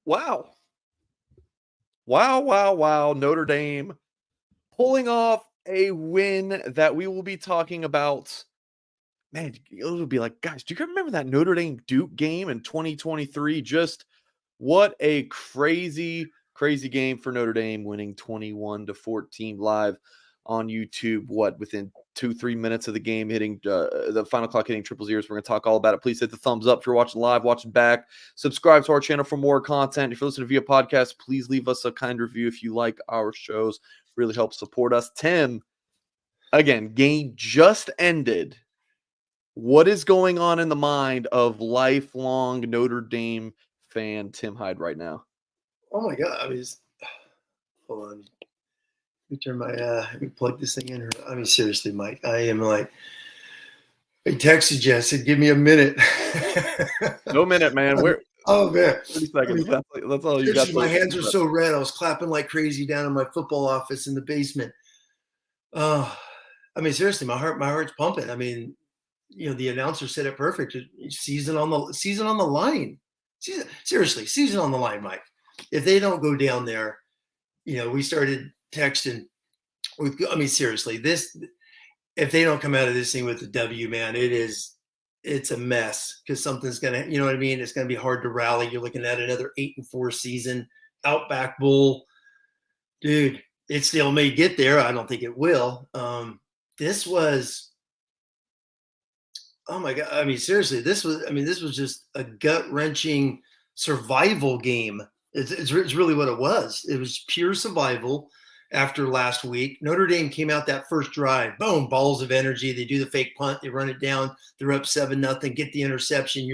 Wow. Wow, wow, wow. Notre Dame pulling off a win that we will be talking about. Man, it'll be like, guys, do you remember that Notre Dame Duke game in 2023? Just what a crazy, crazy game for Notre Dame, winning 21-14 live on YouTube. What, within 2-3 minutes of the game, hitting the final clock, hitting triple zeros. We're going to talk all about it. Please hit the thumbs up if you're watching live, watching back. Subscribe to our channel for more content. If you're listening via podcast, please leave us a kind review if you like our shows. Really helps support us. Tim, again, game just ended. What is going on in the mind of lifelong Notre Dame fan Tim Hyde right now? Oh my God! I mean, hold on. Let me turn my. Let me plug this thing in. I mean, seriously, Mike. I am like. I texted you. I said, "Give me a minute." No minute, man. We're oh man, 30 seconds. I mean, That's all you got. my hands are so red. I was clapping like crazy down in my football office in the basement. I mean, seriously, my heart's pumping. I mean, the announcer said it perfect. Season on the line. Season on the line, Mike. If they don't go down there, we started texting. I mean, seriously, if they don't come out of this thing with the W, man, it's a mess because something's gonna, you know what I mean? It's gonna be hard to rally. You're looking at another 8-4 season, Outback Bowl, dude. It still may get there. I don't think it will. This was, oh my God. I mean, seriously, this was just a gut wrenching survival game. It's really what it was. It was pure survival. After last week, Notre Dame came out that first drive, boom, balls of energy. They do the fake punt, they run it down, they're up 7-0, get the interception.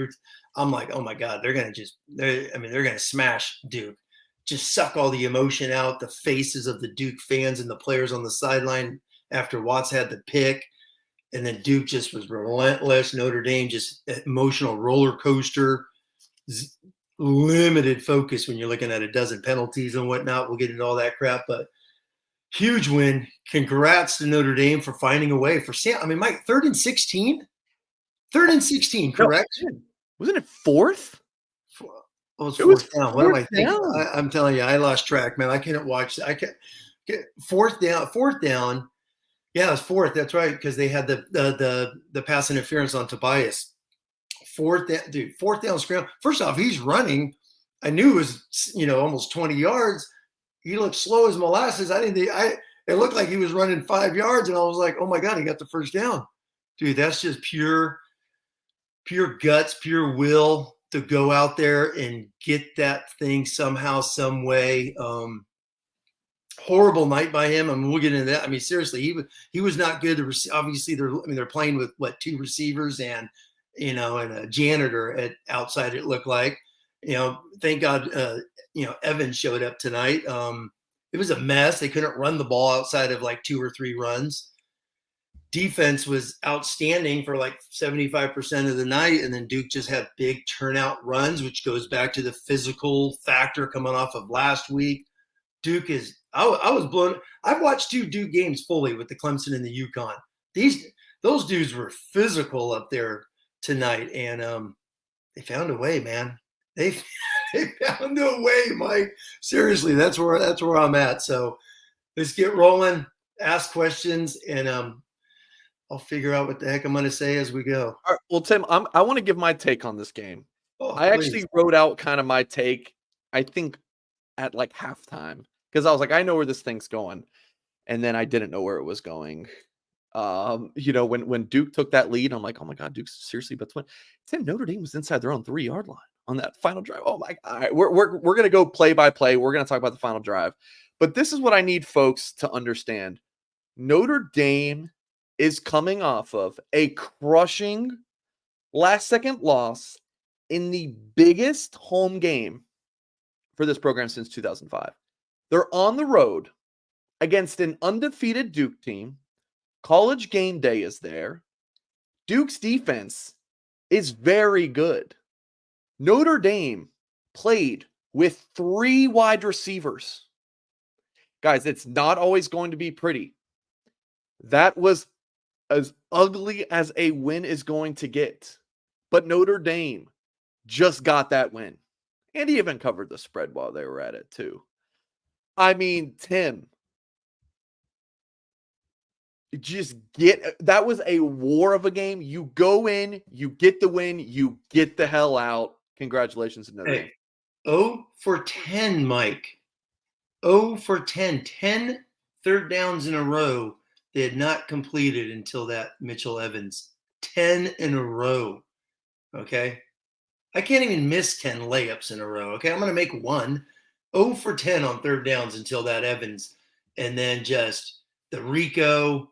I'm like, oh my God, they're gonna smash Duke, just suck all the emotion out, the faces of the Duke fans and the players on the sideline after Watts had the pick. And then Duke just was relentless. Notre Dame just emotional roller coaster, limited focus when you're looking at a dozen penalties and whatnot. We'll get into all that crap, but huge win. Congrats to Notre Dame for finding a way for Sam. I mean, Mike, 3rd and 16? 3rd and 16, correct? No, wasn't it 4th? Oh, it was 4th down. What am I thinking? I'm telling you, I lost track, man. I can't watch. I can't get 4th down. Yeah, it was 4th. That's right, because they had the pass interference on Tobias. 4th down scramble. First off, he's running. I knew it was almost 20 yards. He looked slow as molasses. It looked like he was running 5 yards, and I was like, oh my God, he got the first down. Dude, that's just pure guts, pure will to go out there and get that thing somehow, some way. Horrible night by him. I mean, we'll get into that. I mean, seriously, he was not good. Obviously, they're playing with 2 receivers and and a janitor outside. It looked like, thank God, Evans showed up tonight. It was a mess. They couldn't run the ball outside of like 2 or 3 runs. Defense was outstanding for like 75% of the night, and then Duke just had big turnout runs, which goes back to the physical factor coming off of last week. Duke is. I was blown. I've watched 2 Duke games fully with the Clemson and the UConn. Those dudes were physical up there tonight, and they found a way, man. They found a way, Mike. Seriously, that's where I'm at. So let's get rolling. Ask questions, and I'll figure out what the heck I'm going to say as we go. All right, well, Tim, I want to give my take on this game. I actually wrote out kind of my take, I think, at like halftime, because I was like, I know where this thing's going, and then I didn't know where it was going. When Duke took that lead, I'm like, oh my God, Duke's seriously about to win. Tim, Notre Dame was inside their own 3-yard line on that final drive. Oh my God, we're gonna go play by play. We're gonna talk about the final drive, but this is what I need folks to understand. Notre Dame is coming off of a crushing last-second loss in the biggest home game for this program since 2005. They're on the road against an undefeated Duke team. College game day is there. Duke's defense is very good. Notre Dame played with 3 wide receivers. Guys, it's not always going to be pretty. That was as ugly as a win is going to get. But Notre Dame just got that win. And he even covered the spread while they were at it too. I mean, Tim, just that was a war of a game. You go in, you get the win, you get the hell out. Congratulations to Notre Dame. Hey, 0 for 10, Mike. 0 for 10. 10 third downs in a row they had not completed until that Mitchell Evans. 10 in a row. Okay. I can't even miss 10 layups in a row. Okay. I'm going to make one. 0 for 10 on third downs until that Evans. And then just the Rico.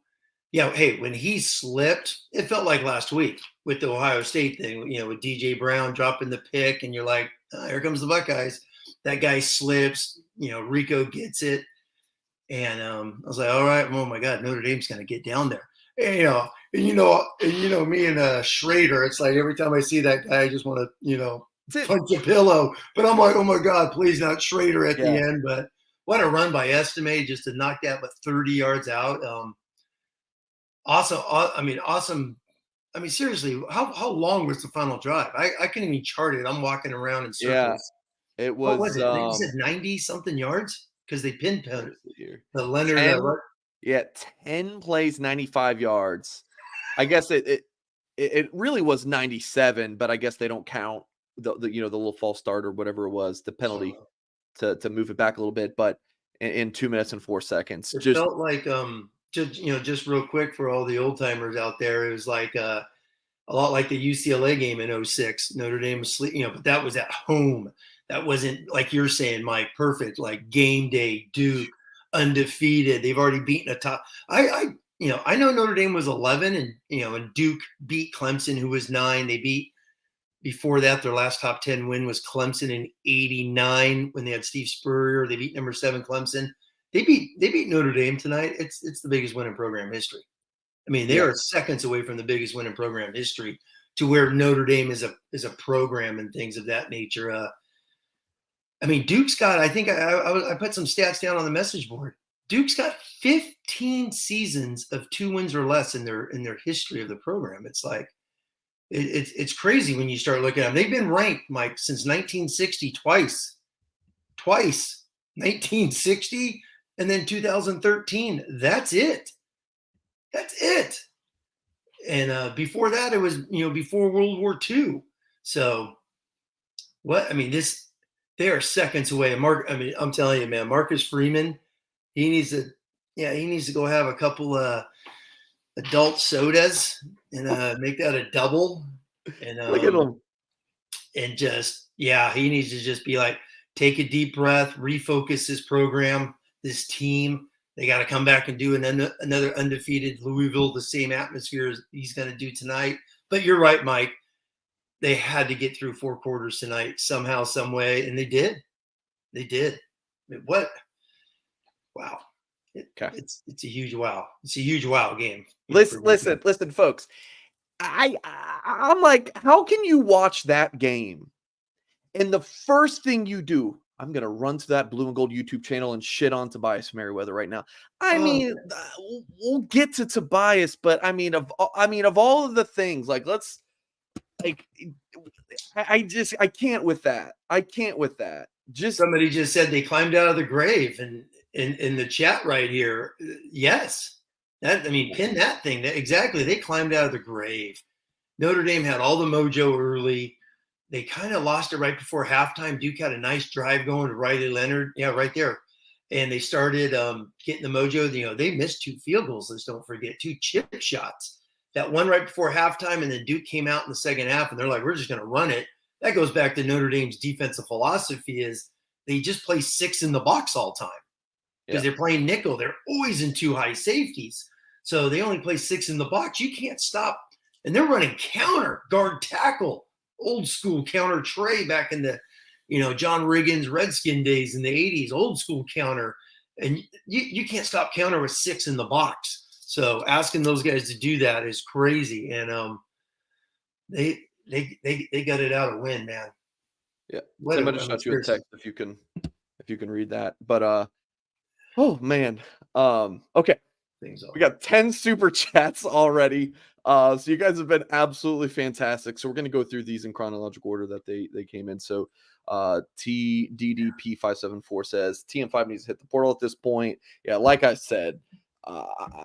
Yeah. Hey, when he slipped, it felt like last week with the Ohio State thing, with DJ Brown dropping the pick, and you're like, oh, here comes the Buckeyes. That guy slips, Rico gets it. And I was like, all right, oh my God, Notre Dame's going to get down there. And, me and Schrader, it's like every time I see that guy, I just want to, punch a pillow. But I'm like, oh my God, please not Schrader at the end. But what a run by Estimé just to knock that, 30 yards out. Awesome. Awesome. I mean, seriously, how long was the final drive? I couldn't even chart it. I'm walking around in circles. Yeah, it was. What was it? You said 90 something yards because they pinpointed the Leonard. 10 plays, 95 yards. I guess it really was 97, but I guess they don't count the little false start or whatever it was, the penalty to move it back a little bit. But in 2 minutes and 4 seconds, it felt like just real quick for all the old timers out there, it was like a lot like the UCLA game in 06. Notre Dame was but that was at home. That wasn't like you're saying, Mike, perfect, like game day, Duke, undefeated. They've already beaten a top. I know Notre Dame was 11 and Duke beat Clemson, who was 9. They beat, before that, their last top 10 win was Clemson in 89 when they had Steve Spurrier. They beat number 7 Clemson. They beat Notre Dame tonight. It's the biggest win in program history. I mean, they are seconds away from the biggest win in program history, to where Notre Dame is a program and things of that nature. I mean, Duke's got, I think I put some stats down on the message board. Duke's got 15 seasons of 2 wins or less in their history of the program. It's like, it's crazy when you start looking at them. They've been ranked, Mike, since 1960 twice, 1960 and then 2013. That's it. And before that, it was, before World War II. So they are seconds away. I'm telling you, man, Marcus Freeman, he needs to go have a couple adult sodas and make that a double. And look at him. And he needs to just be like, take a deep breath, refocus his program, this team. They got to come back and do another undefeated Louisville, the same atmosphere as he's going to do tonight. But you're right, Mike. They had to get through 4 quarters tonight somehow, some way, and they did. What? Wow. It's a huge wow. It's a huge wow game. Listen, folks. I'm like, how can you watch that game and the first thing you do, I'm going to run to that blue and gold YouTube channel and shit on Tobias Merriweather right now. I mean, we'll get to Tobias, but I mean, of all of the things, I can't with that. Somebody just said they climbed out of the grave, and in the chat right here, yes. Pin that thing. Exactly. They climbed out of the grave. Notre Dame had all the mojo early. They kind of lost it right before halftime. Duke had a nice drive going to Riley Leonard. Yeah, right there. And they started getting the mojo. They missed 2 field goals. Let's don't forget 2 chip shots. That one right before halftime, and then Duke came out in the second half, and they're like, we're just going to run it. That goes back to Notre Dame's defensive philosophy is they just play 6 in the box all time because they're playing nickel. They're always in 2 high safeties. So they only play 6 in the box. You can't stop. And they're running counter, guard tackle, old school counter tray back in the, John Riggins Redskin days in the 80s, old school counter. And you can't stop counter with 6 in the box. So asking those guys to do that is crazy. And they got it out a win, man. Yeah. Somebody shot you a text if you can read that. But oh man. Okay. We got 10 super chats already. So you guys have been absolutely fantastic. So we're going to go through these in chronological order that they came in. So TDDP574 says TM5 needs to hit the portal at this point. Yeah, like I said,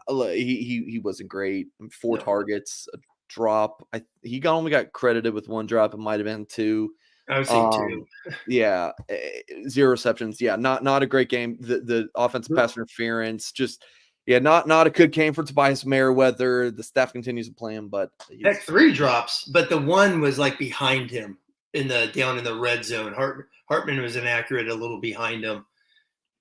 he wasn't great. 4 targets, a drop. He only got credited with 1 drop. It might have been 2. I would say 2. Yeah, 0 receptions. Yeah, not a great game. The offensive pass interference, just not a good game for Tobias Merriweather. The staff continues to play him, but heck, 3 drops, but the one was like behind him down in the red zone. Hartman was inaccurate a little behind him.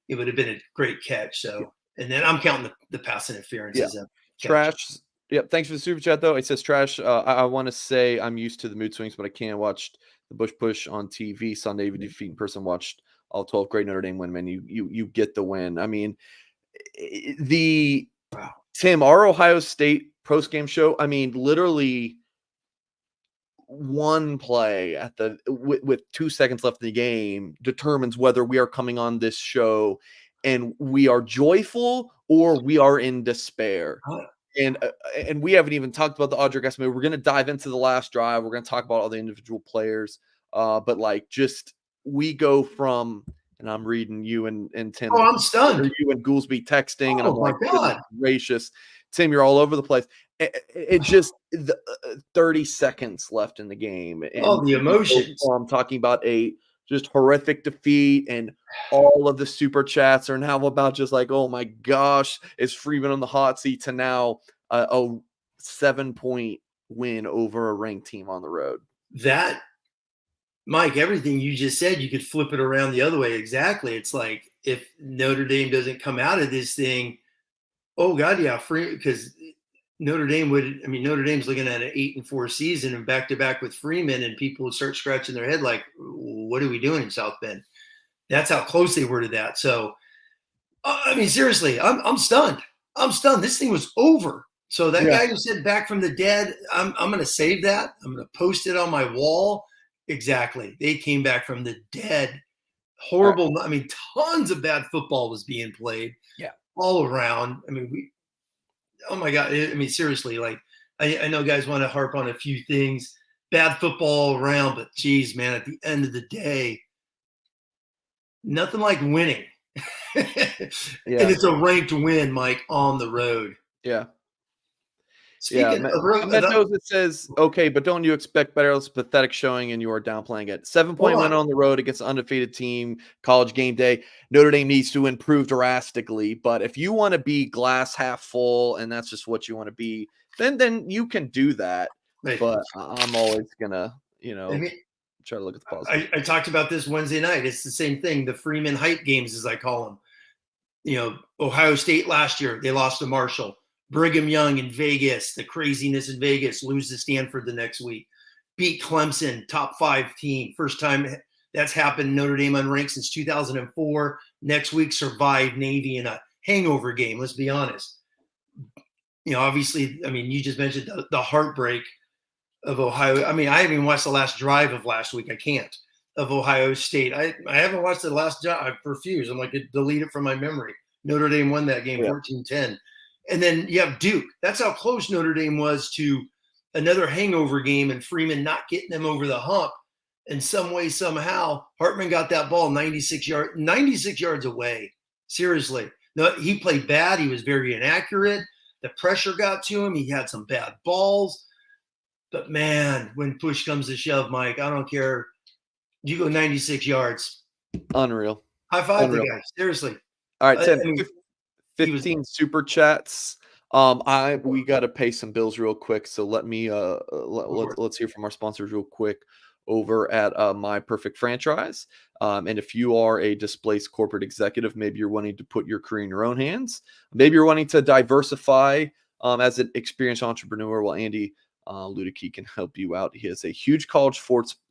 It would have been a great catch. So, and then I'm counting the pass interference as a catch. Trash. Yep. Thanks for the super chat though. It says trash. I want to say I'm used to the mood swings, but I can't watch the Bush push on TV Sunday. Even defeat in person, watched all 12. Great Notre Dame win, man. You get the win. I mean, Tim, our Ohio State post game show. I mean, literally one play with 2 seconds left in the game determines whether we are coming on this show and we are joyful or we are in despair. And we haven't even talked about the Audric Estimé. We're going to dive into the last drive. We're going to talk about all the individual players. But like, just we go from, and I'm reading you and Tim. Oh, I'm stunned. You and Goolsby texting, and I'm my like, God, gracious, Tim, you're all over the place. It just 30 seconds left in the game. And the emotions. I'm talking about a just horrific defeat, and all of the super chats are now about just like, oh my gosh, is Freeman on the hot seat, to now a 7-point win over a ranked team on the road. That, Mike, everything you just said, you could flip it around the other way. Exactly. It's like, if Notre Dame doesn't come out of this thing, oh God, yeah, because Notre Dame's looking at an 8-4 season and back-to-back with Freeman, and people would start scratching their head like, what are we doing in South Bend? That's how close they were to that. So, I mean, seriously, I'm stunned. I'm stunned. This thing was over. So that guy who said back from the dead, I'm going to save that. I'm going to post it on my wall. Exactly. They came back from the dead. Horrible. I mean, tons of bad football was being played. Yeah. All around. I mean, oh my God. I mean, seriously, like, I know guys want to harp on a few things, bad football all around, but geez, man, at the end of the day, nothing like winning. And it's a ranked win, Mike, on the road. Yeah. Speaking of road, it says, okay, but don't you expect better? It's pathetic showing, and you are downplaying it. 7-point win on the road against an undefeated team, college game day. Notre Dame needs to improve drastically. But if you want to be glass half full, and that's just what you want to be, then you can do that. Right. But I'm always gonna, try to look at the positive. I talked about this Wednesday night. It's the same thing. The Freeman Hyde games, as I call them. Ohio State last year, they lost to Marshall. Brigham Young in Vegas, the craziness in Vegas, lose to Stanford the next week. Beat Clemson, top 5 team. First time that's happened. Notre Dame unranked since 2004. Next week, survived Navy in a hangover game. Let's be honest. Obviously, I mean, you just mentioned the heartbreak of Ohio. I mean, I haven't even watched the last drive of last week. I can't. Of Ohio State. I haven't watched the last drive. I refuse. I'm like, delete it from my memory. Notre Dame won that game 14-10. And then you have Duke. That's how close Notre Dame was to another hangover game, and Freeman not getting them over the hump. And some way, somehow, Hartman got that ball 96 yards away. Seriously. No, he played bad. He was very inaccurate. The pressure got to him. He had some bad balls. But, man, when push comes to shove, Mike, I don't care. You go 96 yards. Unreal. High five the guy. Seriously. All right, Tim. 15 super chats. We got to pay some bills real quick, so let me let's hear from our sponsors real quick over at My Perfect Franchise. And if you are a displaced corporate executive, maybe you're wanting to put your career in your own hands, maybe you're wanting to diversify as an experienced entrepreneur. Well, Andy Ludicky can help you out. He is a huge college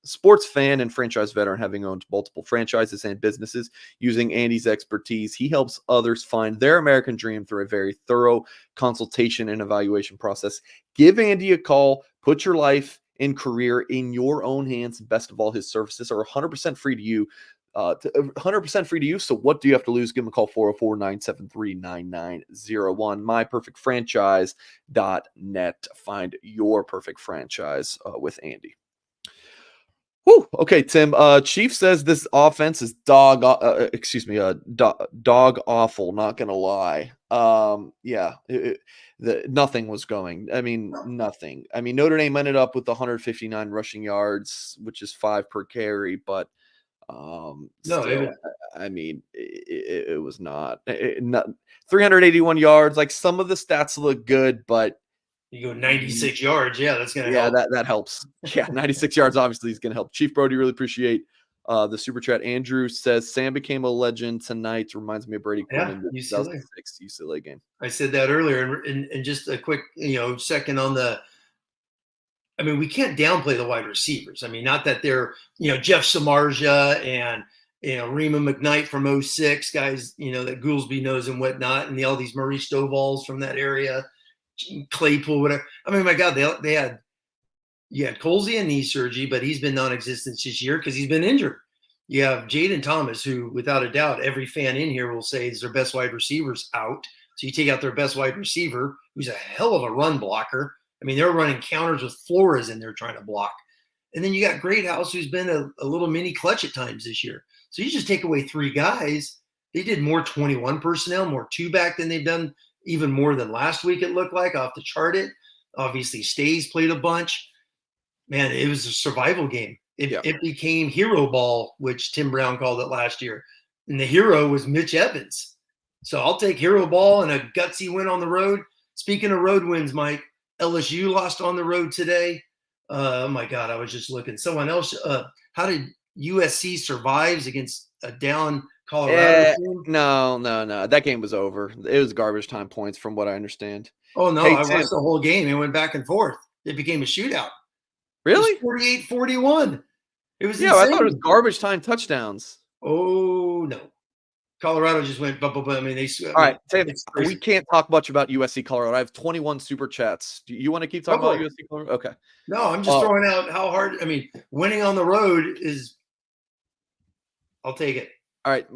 sports fan and franchise veteran, having owned multiple franchises and businesses. Using Andy's expertise, he helps others find their American dream through a very thorough consultation and evaluation process. Give Andy a call. Put your life and career in your own hands. Best of all, his services are 100% free to you. 100% free to you. So what do you have to lose? Give him a call, 404-973-9901. myperfectfranchise.net. Find your perfect franchise with Andy. Whew. Okay, Tim. Chief says this offense is dog awful. Not gonna lie. Yeah, nothing was going. I mean, nothing. I mean, Notre Dame ended up with 159 rushing yards, which is 5 per carry, but No, it was, still, I mean, it was not 381 yards. Like some of the stats look good, but you go 96 yards. Yeah, that's going to yeah, help. that helps. Yeah, 96 yards obviously is going to help. Chief Brody, really appreciate the super chat. Andrew says Sam became a legend tonight. Reminds me of Brady Quinn Yeah, in the UCLA. 2006 UCLA game. I said that earlier, and just a quick, second on the. I mean, we can't downplay the wide receivers. I mean, not that they're, Jeff Samardzija and Reema McKnight from 06, guys, that Goolsby knows and whatnot, and all these Murray Stovall's from that area, Claypool, whatever. I mean, my God, they had Colsey and knee surgery, but he's been non-existent this year because he's been injured. You have Jaden Thomas, who, without a doubt, every fan in here will say is their best wide receivers out. So you take out their best wide receiver, who's a hell of a run blocker. I mean, they're running counters with Flores in there trying to block. And then you got Greathouse, who's been a little mini clutch at times this year. So you just take away 3 guys. They did more 21 personnel, more 2-back than they've done, even more than last week, it looked like, off the chart it. Obviously, Stays played a bunch. Man, it was a survival game. It became hero ball, which Tim Brown called it last year. And the hero was Mitch Evans. So I'll take hero ball and a gutsy win on the road. Speaking of road wins, Mike, LSU lost on the road today. Oh, my God, I was just looking. Someone else, how did USC survives against a down Colorado team? No. That game was over. It was garbage time points from what I understand. Oh, no, Hey, I Tim, watched the whole game. It went back and forth. It became a shootout. really? It was 48-41. It was Yeah, insane. I thought it was garbage time touchdowns. Oh, no. Colorado just went, but I mean, All right, Tim, we can't talk much about USC Colorado. I have 21 super chats. Do you want to keep talking about USC Colorado? Okay. No, I'm just throwing out how hard. I mean, winning on the road is. I'll take it. All right.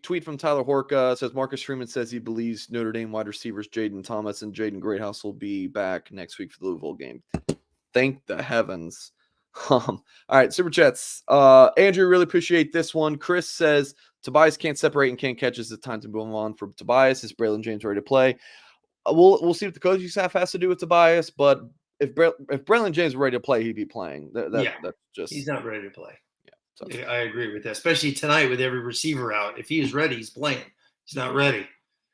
Tweet from Tyler Horka says Marcus Freeman says he believes Notre Dame wide receivers Jaden Thomas and Jaden Greathouse will be back next week for the Louisville game. Thank the heavens. All right, super chats. Andrew, really appreciate this one. Chris says Tobias can't separate and can't catch. It's the time to move on from Tobias. Is Braylon James ready to play? We'll see what the coaching staff has to do with Tobias, but if Braylon James is ready to play, he'd be playing. That's just he's not ready to play. Yeah, so. I agree with that, especially tonight with every receiver out. If he is ready, he's playing. He's not ready.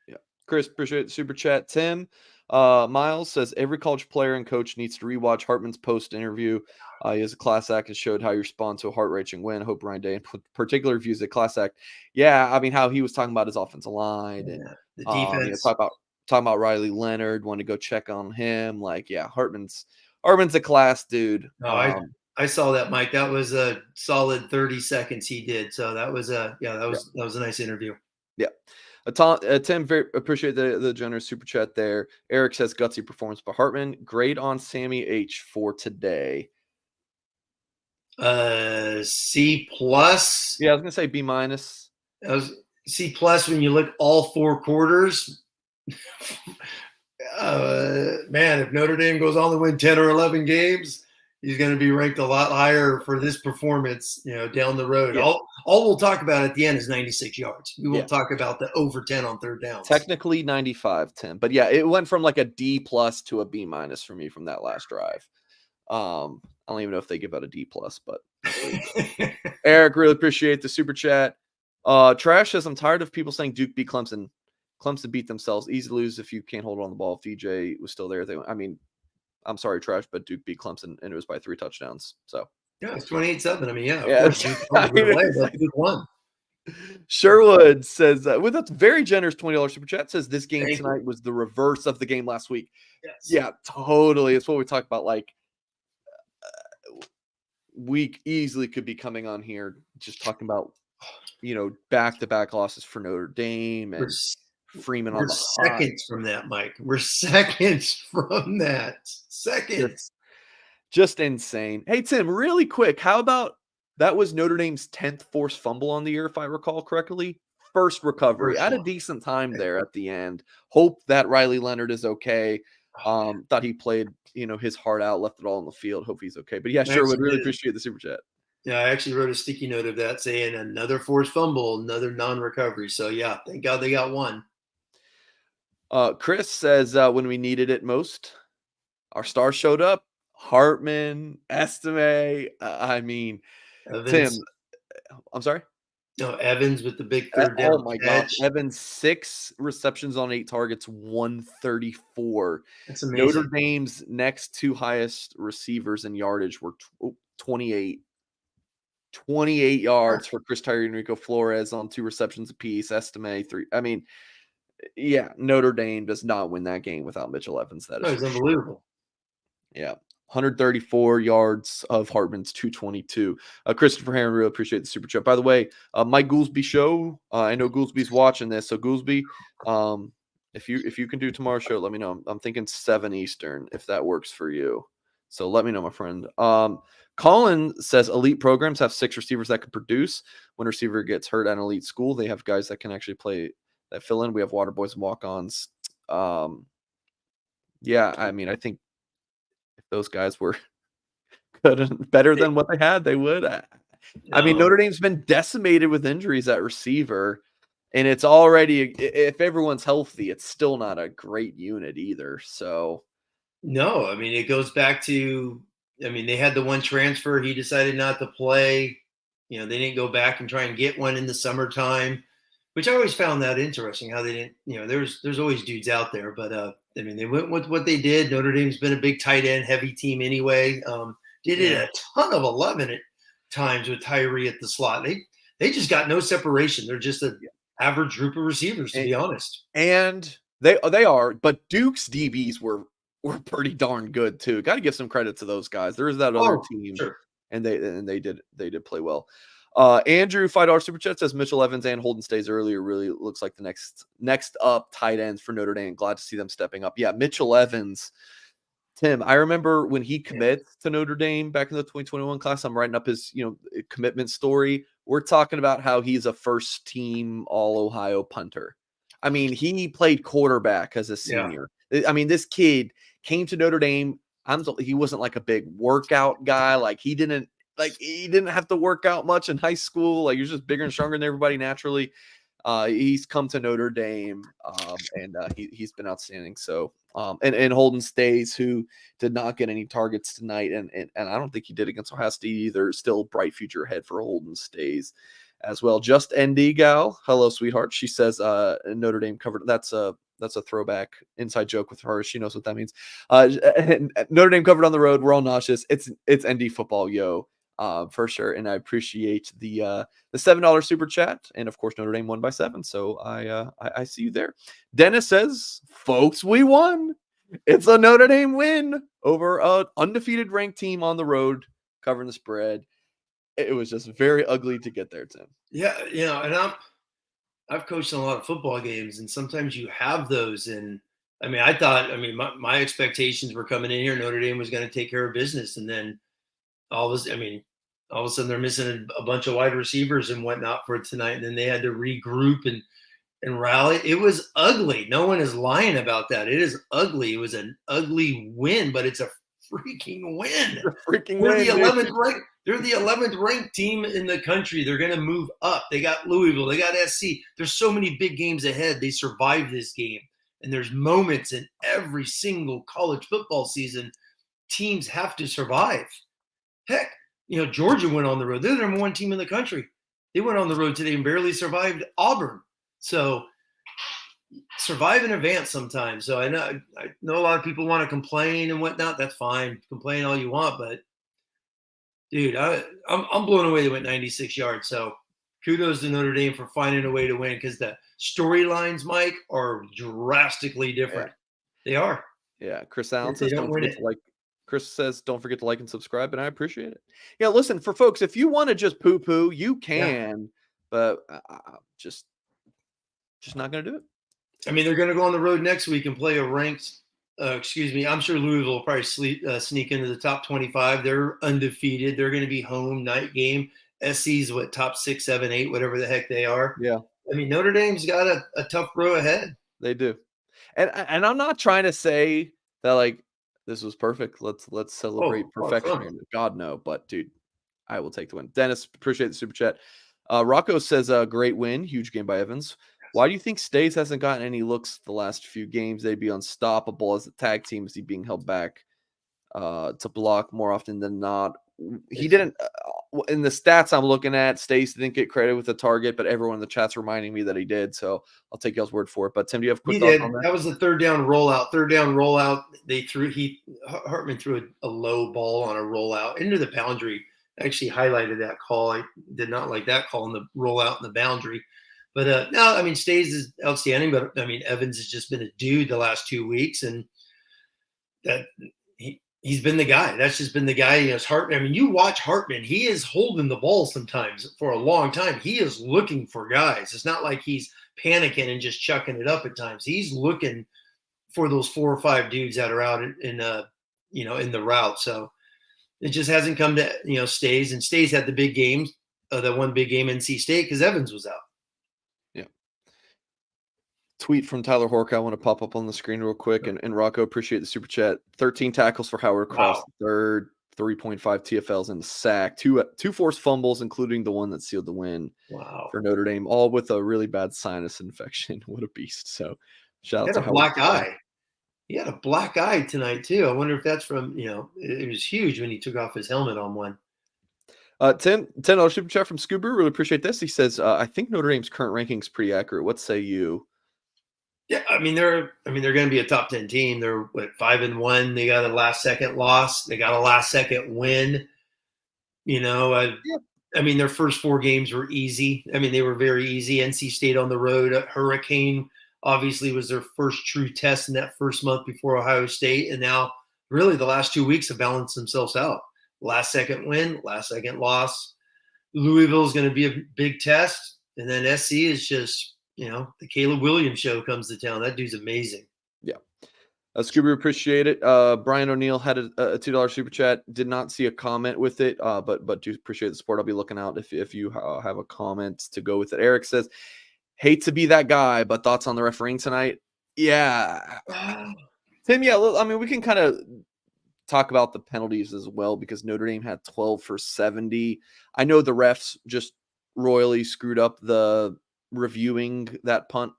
Yeah, Chris, appreciate the super chat. Tim Miles says every college player and coach needs to rewatch Hartman's post interview. He has a class act and showed how you respond to a heart-wrenching win. Hope Ryan Day in particular views the class act. Yeah, I mean how he was talking about his offensive line and the defense. Talking about Riley Leonard. Want to go check on him? Like, yeah, Hartman's a class dude. No, I saw that, Mike. That was a solid 30 seconds he did. So that was that was a nice interview. Yeah. Tim, very appreciate the generous super chat there. Eric says gutsy performance by Hartman. Grade on Sammy H for today. C plus. Yeah, I was gonna say B minus. That was C plus when you look all 4 quarters. Man, if Notre Dame goes on to win 10 or 11 games, he's going to be ranked a lot higher for this performance, down the road. Yeah. All we'll talk about at the end is 96 yards. We won't talk about the over 10 on third downs. Technically 95, Tim. But yeah, it went from like a D plus to a B minus for me from that last drive. I don't even know if they give out a D plus, but Eric, really appreciate the super chat. Trash says I'm tired of people saying Duke beat Clemson. Clemson beat themselves. Easy to lose if you can't hold on the ball. If DJ was still there, I'm sorry, Trash, but Duke beat Clemson and it was by 3 touchdowns. So yeah, it's 28-7. I mean, yeah, of course, Duke won. Sherwood says with a very generous $20 super chat says this game tonight was the reverse of the game last week. Yes. Yeah, totally. It's what we talked about. Like we easily could be coming on here just talking about back-to-back losses for Notre Dame and Freeman on the seconds from that, Mike. We're seconds from that. Seconds. Just insane. Hey, Tim, really quick, how about that was Notre Dame's 10th forced fumble on the year, if I recall correctly? First recovery. Had a decent time there at the end. Hope that Riley Leonard is okay. Thought he played, his heart out, left it all on the field. Hope he's okay. But yeah, sure, would really appreciate the super chat. Yeah, I actually wrote a sticky note of that saying another forced fumble, another non-recovery. So yeah, thank God they got one. Chris says when we needed it most, our stars showed up. Hartman, Estimé. I mean, Tim. Evans, I'm sorry. no, Evans with the big third Oh down my gosh, catch. Evans 6 receptions on 8 targets, 134. That's Notre amazing. Dame's next 2 highest receivers in yardage were 28. 28 yards for Chris Tyree and Rico Flores on 2 receptions apiece. Estimate 3. I mean, yeah, Notre Dame does not win that game without Mitchell Evans. That is Oh, for it's sure. unbelievable. Yeah. 134 yards of Hartman's 222. Christopher Heron, really appreciate the super chat. By the way, Mike Goolsby show. I know Goolsby's watching this, so Goolsby, if you can do tomorrow's show, let me know. I'm thinking 7 Eastern if that works for you. So let me know, my friend. Colin says elite programs have 6 receivers that can produce. When a receiver gets hurt at an elite school, they have guys that can actually play that fill in. We have water boys and walk-ons. Yeah, I mean, I think if those guys were good and better than what they had, they would. I mean, No, Notre Dame's been decimated with injuries at receiver, and it's already if everyone's healthy, it's still not a great unit either. So no. I mean, it goes back to. I mean, they had the one transfer. He decided not to play. They didn't go back and try and get one in the summertime, which I always found that interesting. How they didn't. There's always dudes out there, but I mean, they went with what they did. Notre Dame's been a big tight end heavy team anyway. Did it yeah, a ton of 11 at times with Tyree at the slot. They just got no separation. They're just an average group of receivers, to and, be honest. and they are, but Duke's DBs were pretty darn good too. Got to give some credit to those guys. There is that other Oh, team, sure. and they did play well. Andrew $5 super chat says Mitchell Evans and Holden Stays earlier really looks like the next up tight ends for Notre Dame. Glad to see them stepping up. Yeah, Mitchell Evans. Tim, I remember when he commits to Notre Dame back in the 2021 class. I'm writing up his commitment story. We're talking about how he's a first team All Ohio punter. I mean, he played quarterback as a Yeah. senior. I mean, this kid came to Notre Dame. He wasn't like a big workout guy. He didn't have to work out much in high school. Like he was just bigger and stronger than everybody naturally. He's come to Notre Dame, and he's been outstanding. So, and Holden Stays, who did not get any targets tonight, and I don't think he did against Ohio State either. Still bright future ahead for Holden Stays as well. Just ND gal, hello sweetheart. She says Notre Dame covered. That's a throwback inside joke with her. She knows what that means. Notre Dame covered on the road. We're all nauseous. It's ND football, yo. For sure, and I appreciate the $7 super chat, and of course Notre Dame won by 7, so I see you there. Dennis says, "Folks, we won. It's a Notre Dame win over an undefeated ranked team on the road, covering the spread. It was just very ugly to get there, Tim." Yeah, and I've coached in a lot of football games, and sometimes you have those. And I mean, my expectations were coming in here. Notre Dame was going to take care of business, and then all of a sudden they're missing a bunch of wide receivers and whatnot for tonight, and then they had to regroup and rally. It was ugly. No one is lying about that. It is ugly. It was an ugly win, but it's a freaking win. Freaking They're win, the dude. 11th ranked. They're the 11th ranked team in the country. They're going to move up. They got Louisville. They got SC. There's so many big games ahead. They survived this game, and there's moments in every single college football season. Teams have to survive. Heck, Georgia went on the road. They're the number 1 team in the country. They went on the road today and barely survived Auburn. So survive in advance sometimes. So I know a lot of people want to complain and whatnot. That's fine. Complain all you want, but dude, I'm blown away. They went 96 yards. So kudos to Notre Dame for finding a way to win, because the storylines, Mike, are drastically different. Yeah. They are. Yeah, Chris Allen If they says, don't "Don't win forget it. to like." Chris says, "Don't forget to like and subscribe," and I appreciate it. Yeah, listen, for folks, if you want to just poo poo, you Yeah. can, but just not gonna do it. I mean, they're going to go on the road next week and play a ranked. I'm sure Louisville will probably sneak into the top 25. They're undefeated. They're going to be home night game. SC's top 6, 7, 8, whatever the heck they are. Yeah, I mean, Notre Dame's got a tough row ahead. they do. And I'm not trying to say that like this was perfect. Let's celebrate Oh, a lot of perfection fun. here. God no, but dude, I will take the win. Dennis, appreciate the super chat. Rocco says a great win, huge game by Evans. Why do you think Stays hasn't gotten any looks the last few games? They'd be unstoppable as a tag team. Is he being held back to block more often than not? He didn't. In the stats I'm looking at, Stays didn't get credit with the target, but everyone in the chat's reminding me that he did. So I'll take y'all's word for it. But Tim, do you have quick thoughts on that? That was the third down rollout. Hartman threw a low ball on a rollout into the boundary. I actually highlighted that call. I did not like that call in the rollout in the boundary. But no, I mean, Stays is outstanding. But I mean, Evans has just been a dude the last 2 weeks, and that he's been the guy. That's just been the guy. You know, Hartman. I mean, you watch Hartman. He is holding the ball sometimes for a long time. He is looking for guys. It's not like he's panicking and just chucking it up at times. He's looking for those 4 or 5 dudes that are out in the route. So it just hasn't come to Stays, and Stays had the big games. The one big game NC State because Evans was out. Yeah. Tweet from Tyler Hork I want to pop up on the screen real quick. And Rocco, appreciate the super chat. 13 tackles for Howard Cross, third, 3.5 TFLs and a sack, two forced fumbles, including the one that sealed the win for Notre Dame, all with a really bad sinus infection. What a beast. So shout out to Howard. Black eye. He had a black eye tonight too. I wonder if that's from, it was huge when he took off his helmet on one. $10 super chat from Scoober. Really appreciate this. He says, I think Notre Dame's current ranking is pretty accurate. What say you? Yeah, I mean they're going to be a top 10 team. They're 5-1. They got a last second loss. They got a last second win. I mean their first 4 games were easy. I mean they were very easy. NC State on the road, Hurricane obviously was their first true test in that first month before Ohio State, and now really the last 2 weeks have balanced themselves out. Last second win, last second loss. Louisville is going to be a big test, and then SC is just. The Caleb Williams show comes to town. That dude's amazing. Yeah. Scooby, appreciate it. Brian O'Neill had a $2 super chat. Did not see a comment with it, but do appreciate the support. I'll be looking out if you have a comment to go with it. Eric says, hate to be that guy, but thoughts on the refereeing tonight? Yeah. Tim, yeah, I mean, we can kind of talk about the penalties as well because Notre Dame had 12 for 70. I know the refs just royally screwed up the reviewing that punt,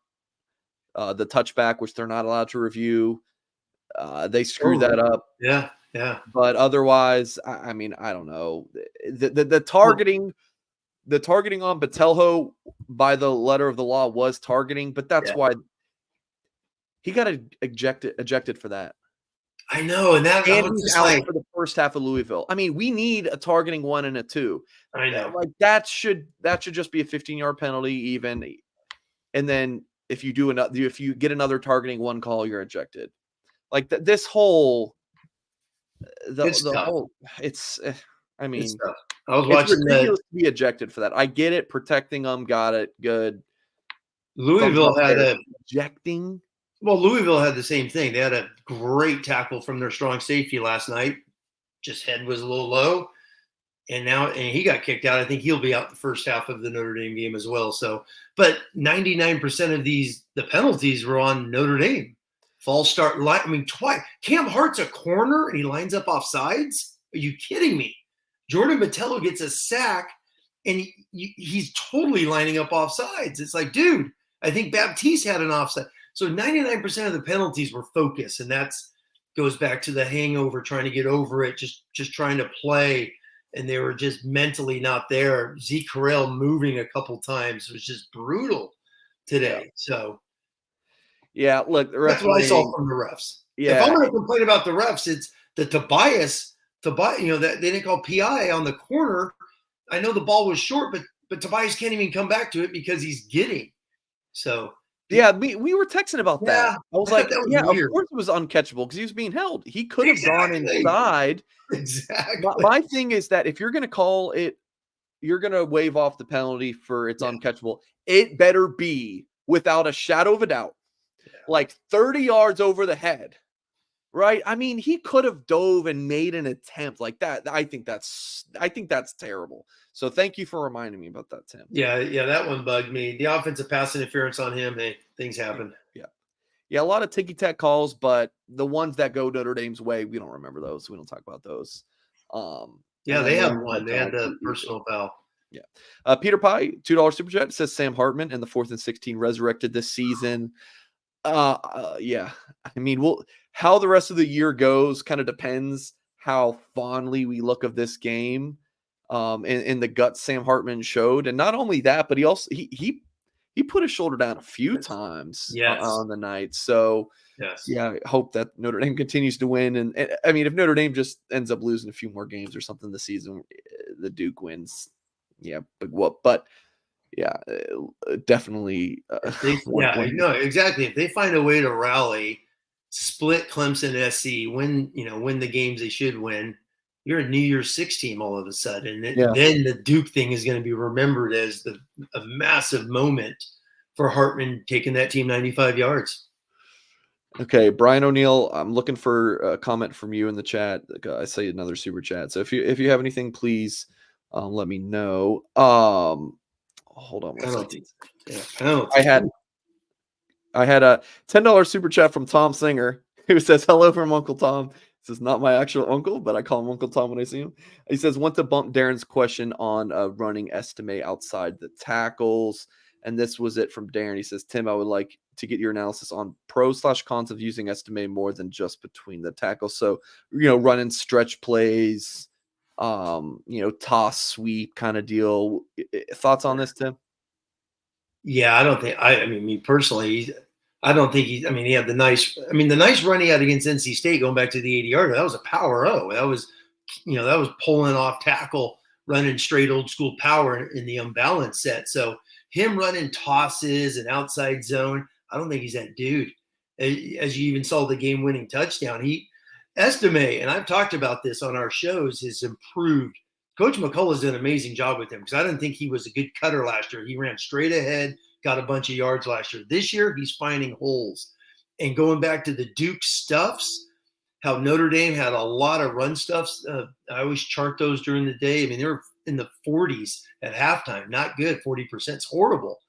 the touchback, which they're not allowed to review. They screwed that up. Yeah. But otherwise, I mean, I don't know. The targeting on Botelho by the letter of the law was targeting, but that's why he got ejected for that. I know, and he's out for the first half of Louisville. I mean, we need a targeting 1 and a 2. I know, like that should just be a 15-yard penalty even, and then if you get another targeting 1 call, you're ejected. Like this whole it's. I mean, I was watching ridiculous to be ejected for that. I get it, protecting them, got it, good. Louisville had ejecting. Well, Louisville had the same thing. They had a great tackle from their strong safety last night. Just head was a little low. And he got kicked out. I think he'll be out the first half of the Notre Dame game as well. So, but 99% of the penalties were on Notre Dame. False start. I mean, twice. Cam Hart's a corner and he lines up off sides. Are you kidding me? Jordan Botelho gets a sack and he's totally lining up off sides. It's like, dude, I think Baptiste had an offside. So 99% of the penalties were focus, and that goes back to the hangover, trying to get over it, just trying to play, and they were just mentally not there. Zeke Correll moving a couple times was just brutal today. Yeah. So, yeah, look, that's what I saw from the refs. Yeah. If I'm going to complain about the refs, it's the Tobias, that they didn't call PI on the corner. I know the ball was short, but Tobias can't even come back to it because he's getting. So. Yeah, we were texting about that. I was like, was yeah, weird. Of course it was uncatchable because he was being held. He could have gone inside. Exactly. My thing is that if you're going to call it, you're going to waive off the penalty for it's uncatchable. It better be without a shadow of a doubt, like 30 yards over the head, right? I mean, he could have dove and made an attempt like that. I think that's terrible. So thank you for reminding me about that, Tim. Yeah, that one bugged me. The offensive pass interference on him, hey, things happen. Yeah, a lot of ticky-tack calls, but the ones that go Notre Dame's way, we don't remember those. We don't talk about those. Yeah, they have one. They had the penalty. personal foul. Yeah. Peter Pye, $2 super chat, says Sam Hartman in the 4th and 16 resurrected this season. Yeah. I mean, how the rest of the year goes kind of depends how fondly we look of this game. And the guts Sam Hartman showed. And not only that, but he put his shoulder down a few times on the night. So yeah, I hope that Notre Dame continues to win. And I mean, if Notre Dame just ends up losing a few more games or something this season, the Duke wins. Yeah, but yeah, definitely. No, exactly. If they find a way to rally, split Clemson SC, win the games they should win, you're a New Year's Six team all of a sudden. Then the Duke thing is going to be remembered as a massive moment for Hartman taking that team 95 yards. Okay, Brian O'Neill, I'm looking for a comment from you in the chat. I say another super chat. So if you have anything, please let me know. Hold on one second. I had a $10 super chat from Tom Singer who says, hello from Uncle Tom. This is not my actual uncle, but I call him Uncle Tom when I see him. He says, want to bump Darren's question on running Estimé outside the tackles. And this was it from Darren. He says, Tim, I would like to get your analysis on pros/cons of using Estimé more than just between the tackles. So, running stretch plays, toss sweep kind of deal. Thoughts on this, Tim? Yeah, I don't think I mean, me personally, I don't think he had the nice run he had against NC State going back to the 80-yarder. That was a power O. That was pulling off tackle, running straight old school power in the unbalanced set. So him running tosses and outside zone, I don't think he's that dude. As you even saw the game-winning touchdown, Estimé, and I've talked about this on our shows, has improved. Coach McCullough's done an amazing job with him because I didn't think he was a good cutter last year. He ran straight ahead, got a bunch of yards last year. This year, he's finding holes. And going back to the Duke stuffs, how Notre Dame had a lot of run stuffs. I always chart those during the day. I mean, they were in the 40s at halftime. Not good. 40%. It's horrible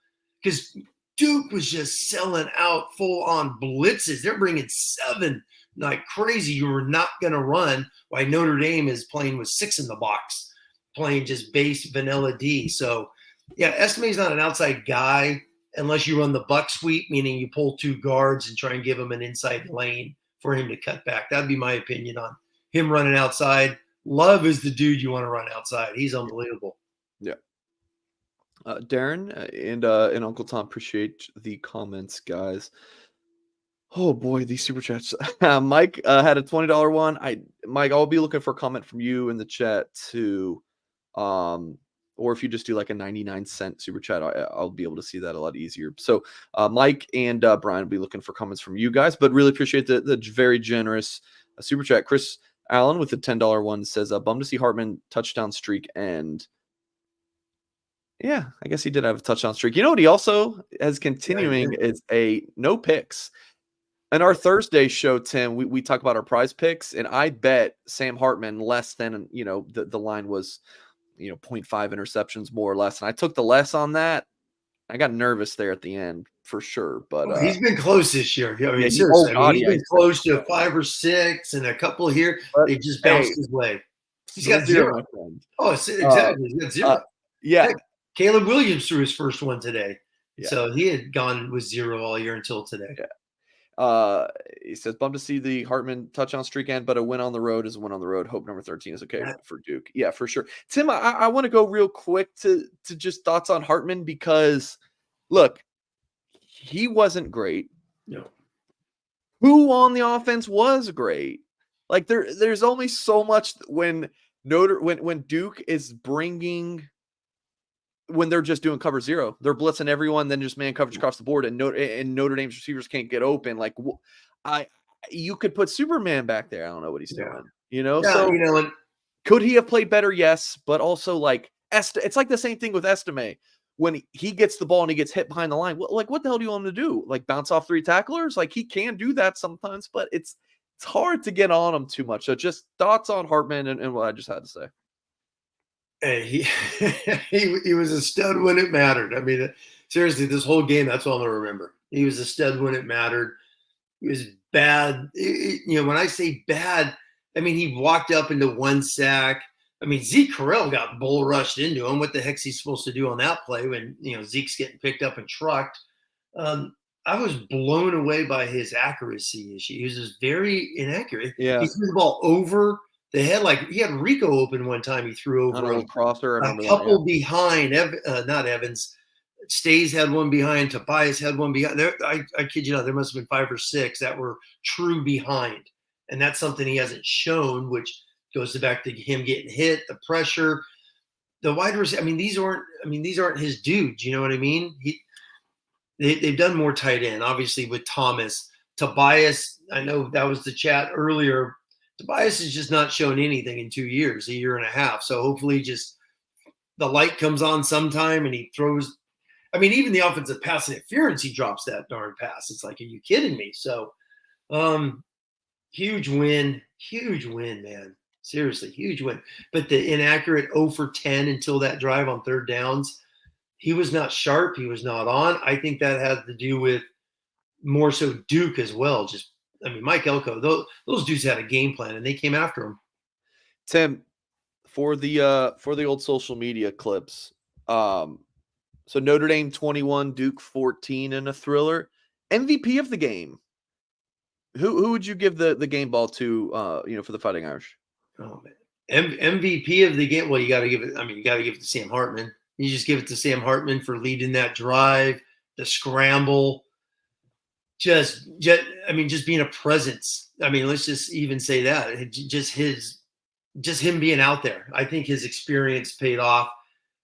because Duke was just selling out full-on blitzes. They're bringing 7 like crazy. You were not going to run while Notre Dame is playing with 6 in the box, playing just base vanilla D. So, yeah, Estimé's not an outside guy unless you run the buck sweep, meaning you pull 2 guards and try and give him an inside lane for him to cut back. That'd be my opinion on him running outside. Love is the dude you want to run outside. He's unbelievable. Yeah. Darren and Uncle Tom, appreciate the comments, guys. Oh boy, these super chats. Mike had a $20 one. Mike, I'll be looking for a comment from you in the chat too. Or if you just do like a 99-cent super chat, I'll be able to see that a lot easier. So Mike and Brian will be looking for comments from you guys, but really appreciate the very generous super chat. Chris Allen with the $10 one says, bummed to see Hartman touchdown streak end. Yeah, I guess he did have a touchdown streak. You know what he also has continuing is a no picks. In our Thursday show, Tim, we talk about our prize picks, and I bet Sam Hartman less than, the line was, 0.5 interceptions more or less. And I took the less on that. I got nervous there at the end for sure. But he's been close this year. I mean, seriously, he's been close to 5 or 6 and a couple here. They just bounced his way. He's got 0. My friend. Oh, exactly. He's got 0. Yeah. Heck, Caleb Williams threw his first one today. Yeah. So he had gone with 0 all year until today. Yeah. He says, bummed to see the Hartman touchdown streak end, but a win on the road is a win on the road. Hope number 13 is okay for Duke. Yeah, for sure. Tim, I want to go real quick to just thoughts on Hartman because, look, he wasn't great. No. Who on the offense was great? Like there's only so much when Duke is bringing. When they're just doing cover 0, they're blitzing everyone, then just man coverage across the board, and Notre Dame's receivers can't get open. Like, you could put Superman back there. I don't know what he's doing. So could he have played better? Yes, but also like it's like the same thing with Estimé. When he gets the ball and he gets hit behind the line, what the hell do you want him to do? Like bounce off 3 tacklers? Like he can do that sometimes, but it's hard to get on him too much. So just thoughts on Hartman and what I just had to say. Hey, he was a stud when it mattered. I mean, seriously, this whole game, that's all I'm going to remember. He was a stud when it mattered. He was bad. When I say bad, I mean, he walked up into 1 sack. I mean, Zeke Correll got bull rushed into him. What the heck's he supposed to do on that play when, Zeke's getting picked up and trucked? I was blown away by his accuracy issue. He was just very inaccurate. Yeah. He threw the ball over the head. Like he had Rico open one time. He threw On a over little him. crosser. I A remember couple that. behind, not Evans. Stays had one behind. Tobias had one behind. There, I kid you not, there must have been 5 or 6 that were true behind. And that's something he hasn't shown, which goes back to him getting hit, the pressure. The wide receiver, these aren't his dudes. You know what I mean? They've done more tight end, obviously, with Thomas. Tobias, I know that was the chat earlier. Tobias has just not shown anything in 2 years, a year and a half. So hopefully just the light comes on sometime and he throws. Even the offensive pass interference, he drops that darn pass. It's like, are you kidding me? So huge win, man. Seriously, huge win. But the inaccurate 0 for 10 until that drive on third downs, he was not sharp. He was not on. I think that had to do with more so Duke as well. Mike Elko, those dudes had a game plan and they came after him. Tim, for the old social media clips, so Notre Dame 21, Duke 14 in a thriller. MVP of the game. Who would you give the game ball to? For the Fighting Irish. Oh man, MVP of the game. Well, you got to give it. You got to give it to Sam Hartman. You just give it to Sam Hartman for leading that drive, the scramble. Just being a presence. Let's just even say that. Just him being out there. I think his experience paid off.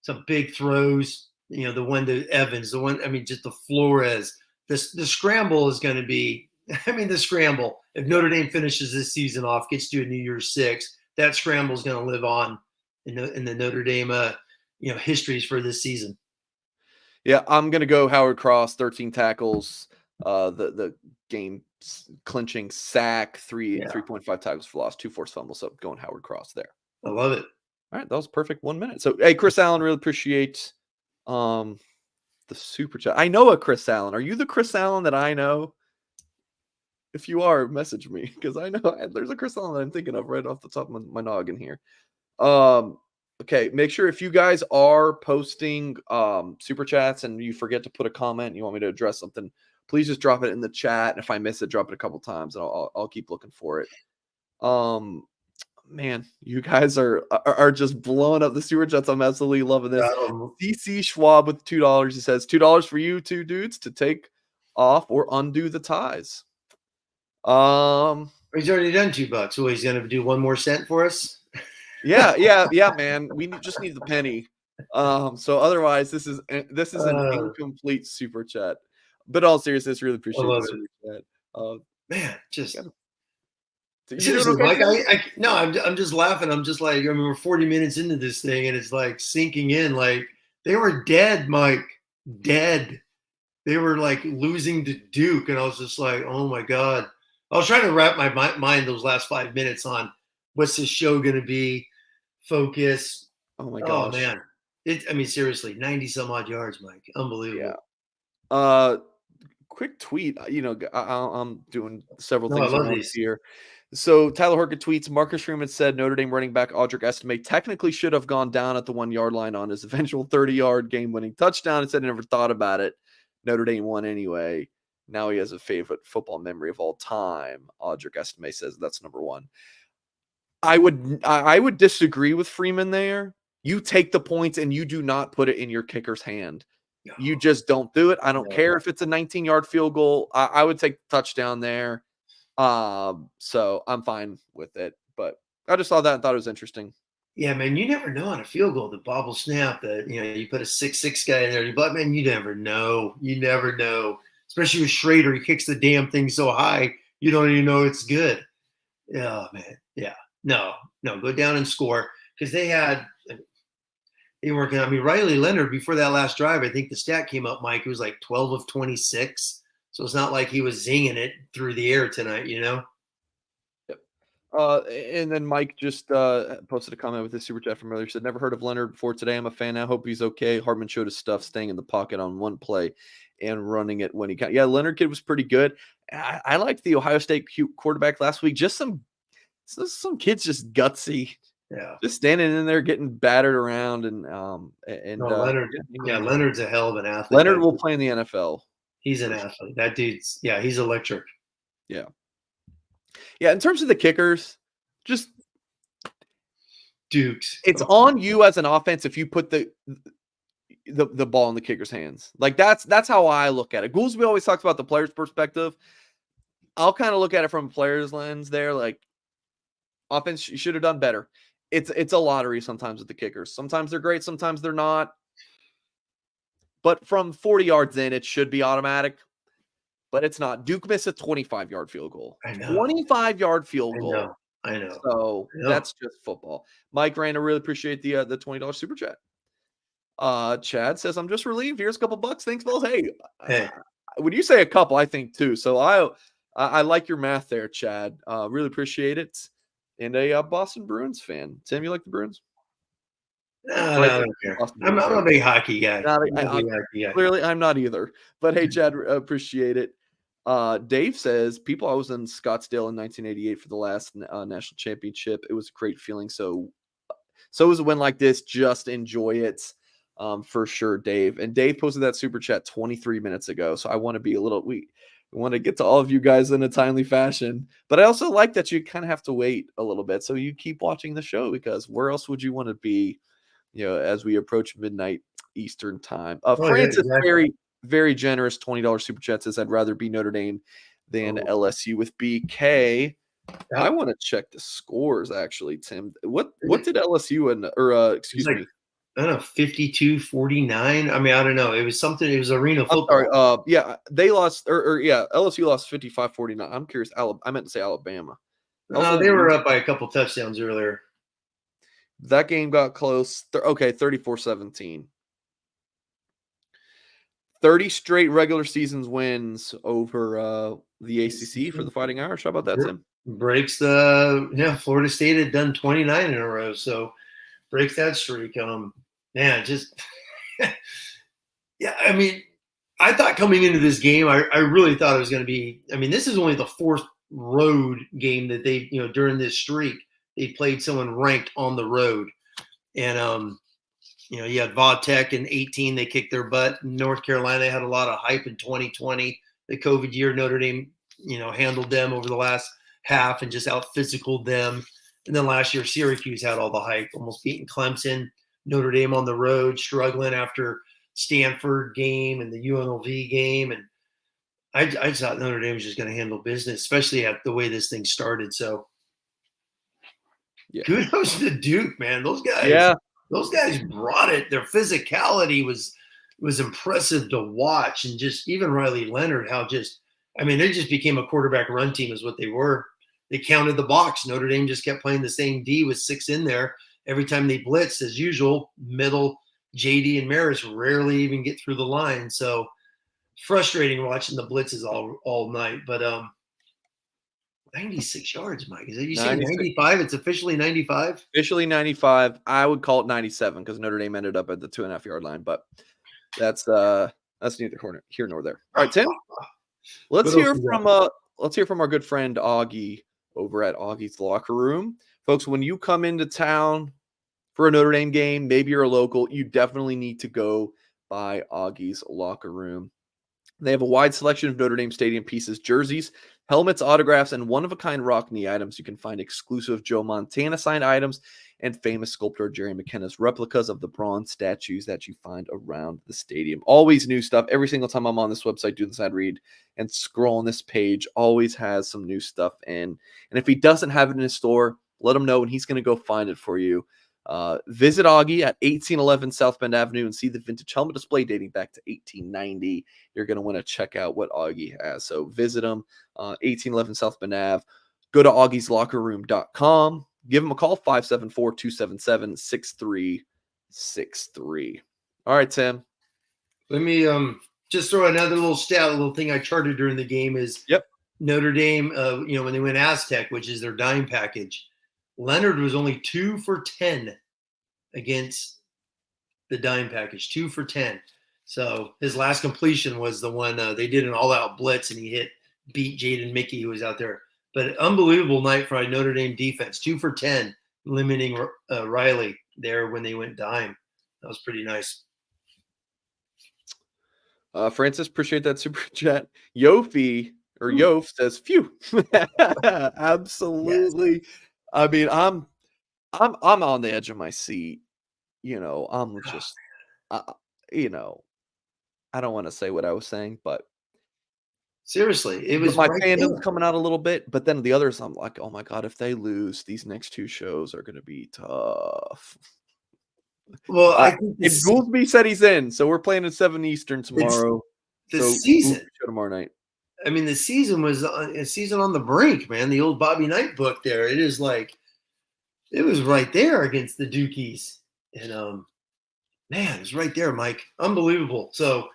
Some big throws. The one to Evans, the one. Just the Flores. The scramble is going to be. The scramble. If Notre Dame finishes this season off, gets to a New Year's Six, that scramble is going to live on in the Notre Dame, histories for this season. Yeah, I'm going to go Howard Cross, 13 tackles, the game clinching sack, 3.5 tackles for loss, 2 forced fumbles. So going Howard Cross there. I love it. All right, that was perfect 1 minute. So, hey, Chris Allen, really appreciate the super chat. I know a Chris Allen. Are you the Chris Allen that I know? If you are, message me because I know there's a Chris Allen that I'm thinking of right off the top of my noggin here. Okay, make sure if you guys are posting super chats and you forget to put a comment and you want me to address something, please just drop it in the chat. And if I miss it, drop it a couple times and I'll keep looking for it. Man, you guys are just blowing up the super chats. I'm absolutely loving this. DC Schwab with $2. He says $2 for you two dudes to take off or undo the ties. He's already done $2. So he's going to do 1 more cent for us. Yeah, man. We just need the penny. So otherwise, this is an incomplete super chat. But all seriousness, really appreciate the super chat. Man, just seriously, Mike. I'm just laughing. I'm just like, we're 40 minutes into this thing, and it's like sinking in. Like they were dead, Mike. Dead. They were like losing to Duke, and I was just like, oh my god. I was trying to wrap my mind those last 5 minutes on what's this show going to be, focus. Oh my gosh. Oh man. Seriously, 90 some odd yards, Mike. Unbelievable. Yeah. Quick tweet. I'm doing several things here. So Tyler Horka tweets, Marcus Freeman said Notre Dame running back Audric Estimé technically should have gone down at the 1 yard line on his eventual 30-yard game-winning touchdown and said he never thought about it. Notre Dame won anyway. Now he has a favorite football memory of all time. Audric Estimé says that's number 1. I would disagree with Freeman there. You take the points and you do not put it in your kicker's hand. No. You just don't do it. I don't care if it's a 19-yard field goal. I would take the touchdown there. So I'm fine with it. But I just saw that and thought it was interesting. Yeah, man, you never know on a field goal, the bobble snap that, you put a 6'6" guy in there. But, man, you never know. You never know. Especially with Schrader. He kicks the damn thing so high, you don't even know it's good. Yeah, man. Yeah. No, go down and score. Because they weren't going to. Riley Leonard, before that last drive, I think the stat came up, Mike, it was like 12 of 26. So it's not like he was zinging it through the air tonight, Yep. And then Mike just posted a comment with his super chat from earlier. He said, never heard of Leonard before today. I'm a fan now. Hope he's okay. Hartman showed his stuff, staying in the pocket on one play and running it when he can. Yeah, Leonard kid was pretty good. I liked the Ohio State quarterback last week. Just some kids just gutsy. Yeah. Just standing in there getting battered around and No, Leonard. Yeah, Leonard's a hell of an athlete. Leonard will play in the NFL. He's an athlete. That dude's he's electric. Yeah. Yeah, in terms of the kickers, just Dukes. It's on you as an offense if you put the ball in the kicker's hands. Like that's how I look at it. Goolsby always talks about the player's perspective. I'll kind of look at it from a player's lens there. Like, offense, you should have done better. It's a lottery sometimes with the kickers. Sometimes they're great, sometimes they're not. But from 40 yards in, it should be automatic. But it's not. Duke missed a 25-yard field goal. I know. 25-yard field goal. I know. So that's just football. Mike Rand, I really appreciate the $20 super chat. Chad says, I'm just relieved. Here's a couple bucks. Thanks, fellas. Hey. When you say a couple, I think two. So I like your math there, Chad. Really appreciate it. And a Boston Bruins fan. Tim, you like the Bruins? No, I don't care. I'm a big hockey guy. Clearly, I'm not either. But hey, Chad, appreciate it. Dave says, people, I was in Scottsdale in 1988 for the last national championship. It was a great feeling. So it was a win like this. Just enjoy it. For sure, Dave. And Dave posted that super chat 23 minutes ago. So I want to be we want to get to all of you guys in a timely fashion. But I also like that you kind of have to wait a little bit. So you keep watching the show, because where else would you want to be, as we approach midnight Eastern time? Francis, very, very generous $20 super chat says, I'd rather be Notre Dame than LSU with BK. Yep. I want to check the scores, actually, Tim. What did LSU excuse me? I don't know, 52-49. I mean, I don't know. It was something. It was arena football. I'm sorry. They lost, LSU lost 55-49. I'm curious. I meant to say Alabama. They were up by a couple touchdowns earlier. That game got close. 34-17. 30 straight regular seasons wins over the ACC for the Fighting Irish. How about that, Tim? Breaks Florida State had done 29 in a row, so breaks that streak. Man, just I mean, I thought coming into this game, I really thought it was going to be. I mean, this is only the fourth road game that they, during this streak, they played someone ranked on the road, and you had Vautech in 18, they kicked their butt. North Carolina had a lot of hype in 2020, the COVID year. Notre Dame, handled them over the last half and just out physicaled them. And then last year, Syracuse had all the hype, almost beating Clemson. Notre Dame on the road, struggling after Stanford game and the UNLV game. And I just thought Notre Dame was just going to handle business, especially at the way this thing started. So kudos to Duke, man. Those guys brought it. Their physicality was impressive to watch. And just even Riley Leonard, they just became a quarterback run team is what they were. They counted the box. Notre Dame just kept playing the same D with 6 in there. Every time they blitzed, as usual, middle, JD and Maris rarely even get through the line. So frustrating watching the blitzes all night. But 96 yards, Mike. Is that you say 95? It's officially 95? Officially 95. I would call it 97 because Notre Dame ended up at the 2.5-yard line. But that's neither here nor there. All right, Tim. Let's hear from our good friend Augie over at Augie's Locker Room. Folks, when you come into town for a Notre Dame game, maybe you're a local, you definitely need to go by Augie's Locker Room. They have a wide selection of Notre Dame Stadium pieces, jerseys, helmets, autographs, and one-of-a-kind Rockne items. You can find exclusive Joe Montana signed items and famous sculptor Jerry McKenna's replicas of the bronze statues that you find around the stadium. Always new stuff. Every single time I'm on this website doing this ad read and scrolling this page, always has some new stuff in. And if he doesn't have it in his store, let him know and he's going to go find it for you. Visit Augie at 1811 South Bend Avenue and see the vintage helmet display dating back to 1890. You're going to want to check out what Augie has. So visit him, 1811 South Bend Ave. Go to augieslockerroom.com. Give him a call, 574-277-6363. All right, Tim. Let me just throw another little stat, a little thing I charted during the game is Notre Dame, when they went Aztec, which is their dime package, Leonard was only 2 for 10 against the dime package, 2 for 10. So his last completion was the one they did an all-out blitz, and he beat Jaden Mickey, who was out there. But unbelievable night for a Notre Dame defense, 2 for 10 limiting Riley there when they went dime. That was pretty nice. Francis, appreciate that super chat. Yof says, "Phew, absolutely." Yes. I mean, I'm on the edge of my seat. I'm just, uh, you know, I don't want to say what I was saying, but Seriously, it was my right fandom's there. coming out a little bit. But then the others, I'm like, oh my god, if they lose, these next two shows are going to be tough. Well, I think And Goolsby said he's in, so we're playing at 7 Eastern it's tomorrow. the So season. show tomorrow night. I mean, the season was a season on the brink, man. The old Bobby Knight book there. It is like it was right there against the Dukies. And man, it was right there, Mike. Unbelievable. So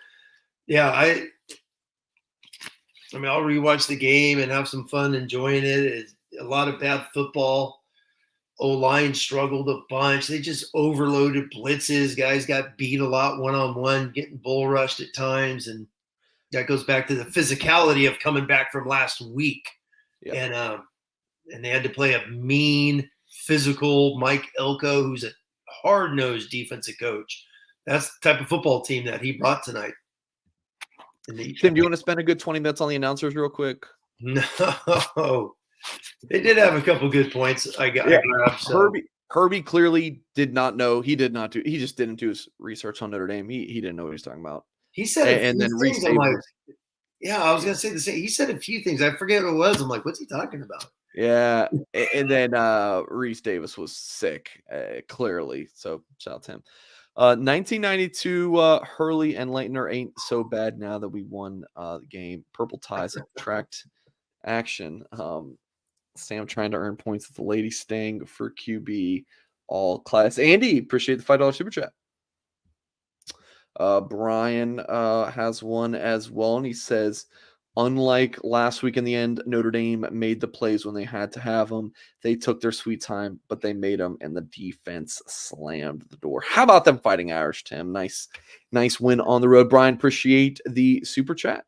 yeah, I mean, I'll rewatch the game and have some fun enjoying it. It's a lot of bad football. O-line struggled a bunch. They just overloaded blitzes. Guys got beat a lot one-on-one, getting bull rushed at times. And that goes back to the physicality of coming back from last week. Yep. And they had to play a mean, physical Mike Elko, who's a hard-nosed defensive coach. That's the type of football team that he brought tonight. Tim, do you want to spend a good 20 minutes on the announcers real quick? No. They did have a couple good points. I grabbed. So. Herbie clearly did not know. He just didn't do his research on Notre Dame. He didn't know what he was talking about. He said and then Reese. I'm like, yeah, I was gonna say the same. He said a few things. I forget what it was. I'm like, what's he talking about? Yeah. And then Reese Davis was sick, clearly. So shout out to him. 1992, Hurley and Leitner ain't so bad now that we won the game. Purple ties attract action. Sam trying to earn points with the lady staying for QB all class. Andy, appreciate the $5 super chat. Brian has one as well, and he says, unlike last week in the end, Notre Dame made the plays when they had to have them. They took their sweet time, but they made them, and the defense slammed the door. How about them Fighting Irish, Tim? Nice win on the road. Brian, appreciate the super chat.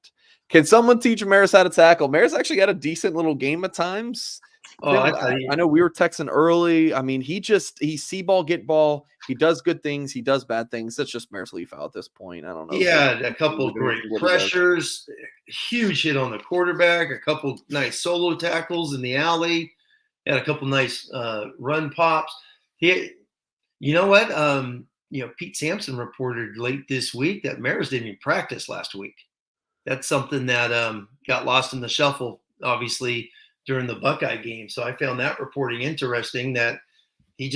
Can someone teach Maris how to tackle? Maris actually had a decent little game at times. Oh, I know we were texting early. I mean, he see ball, get ball. He does good things. He does bad things. That's just Maris Leaf at this point. I don't know. He had a couple of great pressures, huge hit on the quarterback, a couple nice solo tackles in the alley, had a couple nice run pops. You know what? Pete Sampson reported late this week that Maris didn't even practice last week. That's something that got lost in the shuffle, obviously, during the Buckeye game. So I found that reporting interesting that he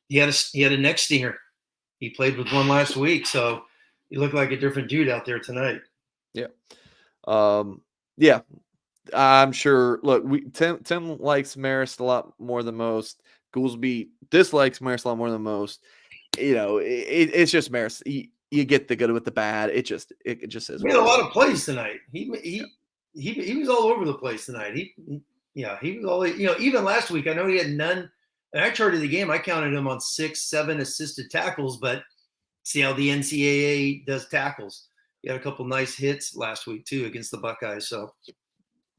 had a neck stinger. He played with one last week, so he looked like a different dude out there tonight. Yeah. Yeah. I'm sure. Look, Tim likes Maris a lot more than most. Goolsby dislikes Maris a lot more than most. It's just Maris. You get the good with the bad. It just is. He made a lot of plays tonight. He was all over the place tonight. He was all, even last week. I know he had none. And I charted the game. I counted him on 6-7 assisted tackles, but see how the NCAA does tackles. He had a couple nice hits last week too against the Buckeyes. So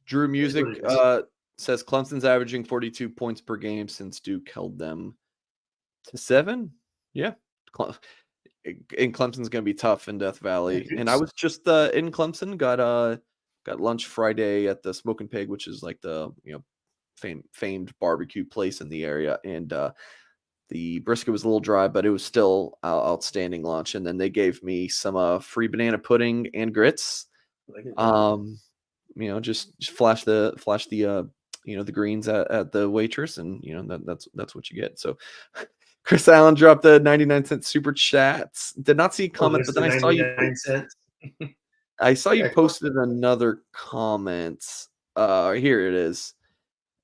Drew Music says Clemson's averaging 42 points per game since Duke held them to 7. Yeah. And Clemson's going to be tough in Death Valley. And I was just in Clemson, got lunch Friday at the Smoking Pig, which is like the famed barbecue place in the area. And the brisket was a little dry, but it was still outstanding lunch. And then they gave me some free banana pudding and grits. Just flash the the greens at the waitress, and that's what you get. So Chris Allen dropped the 99-cent super chats. Did not see a comment, but then I saw you. I saw you posted another comment. Here it is.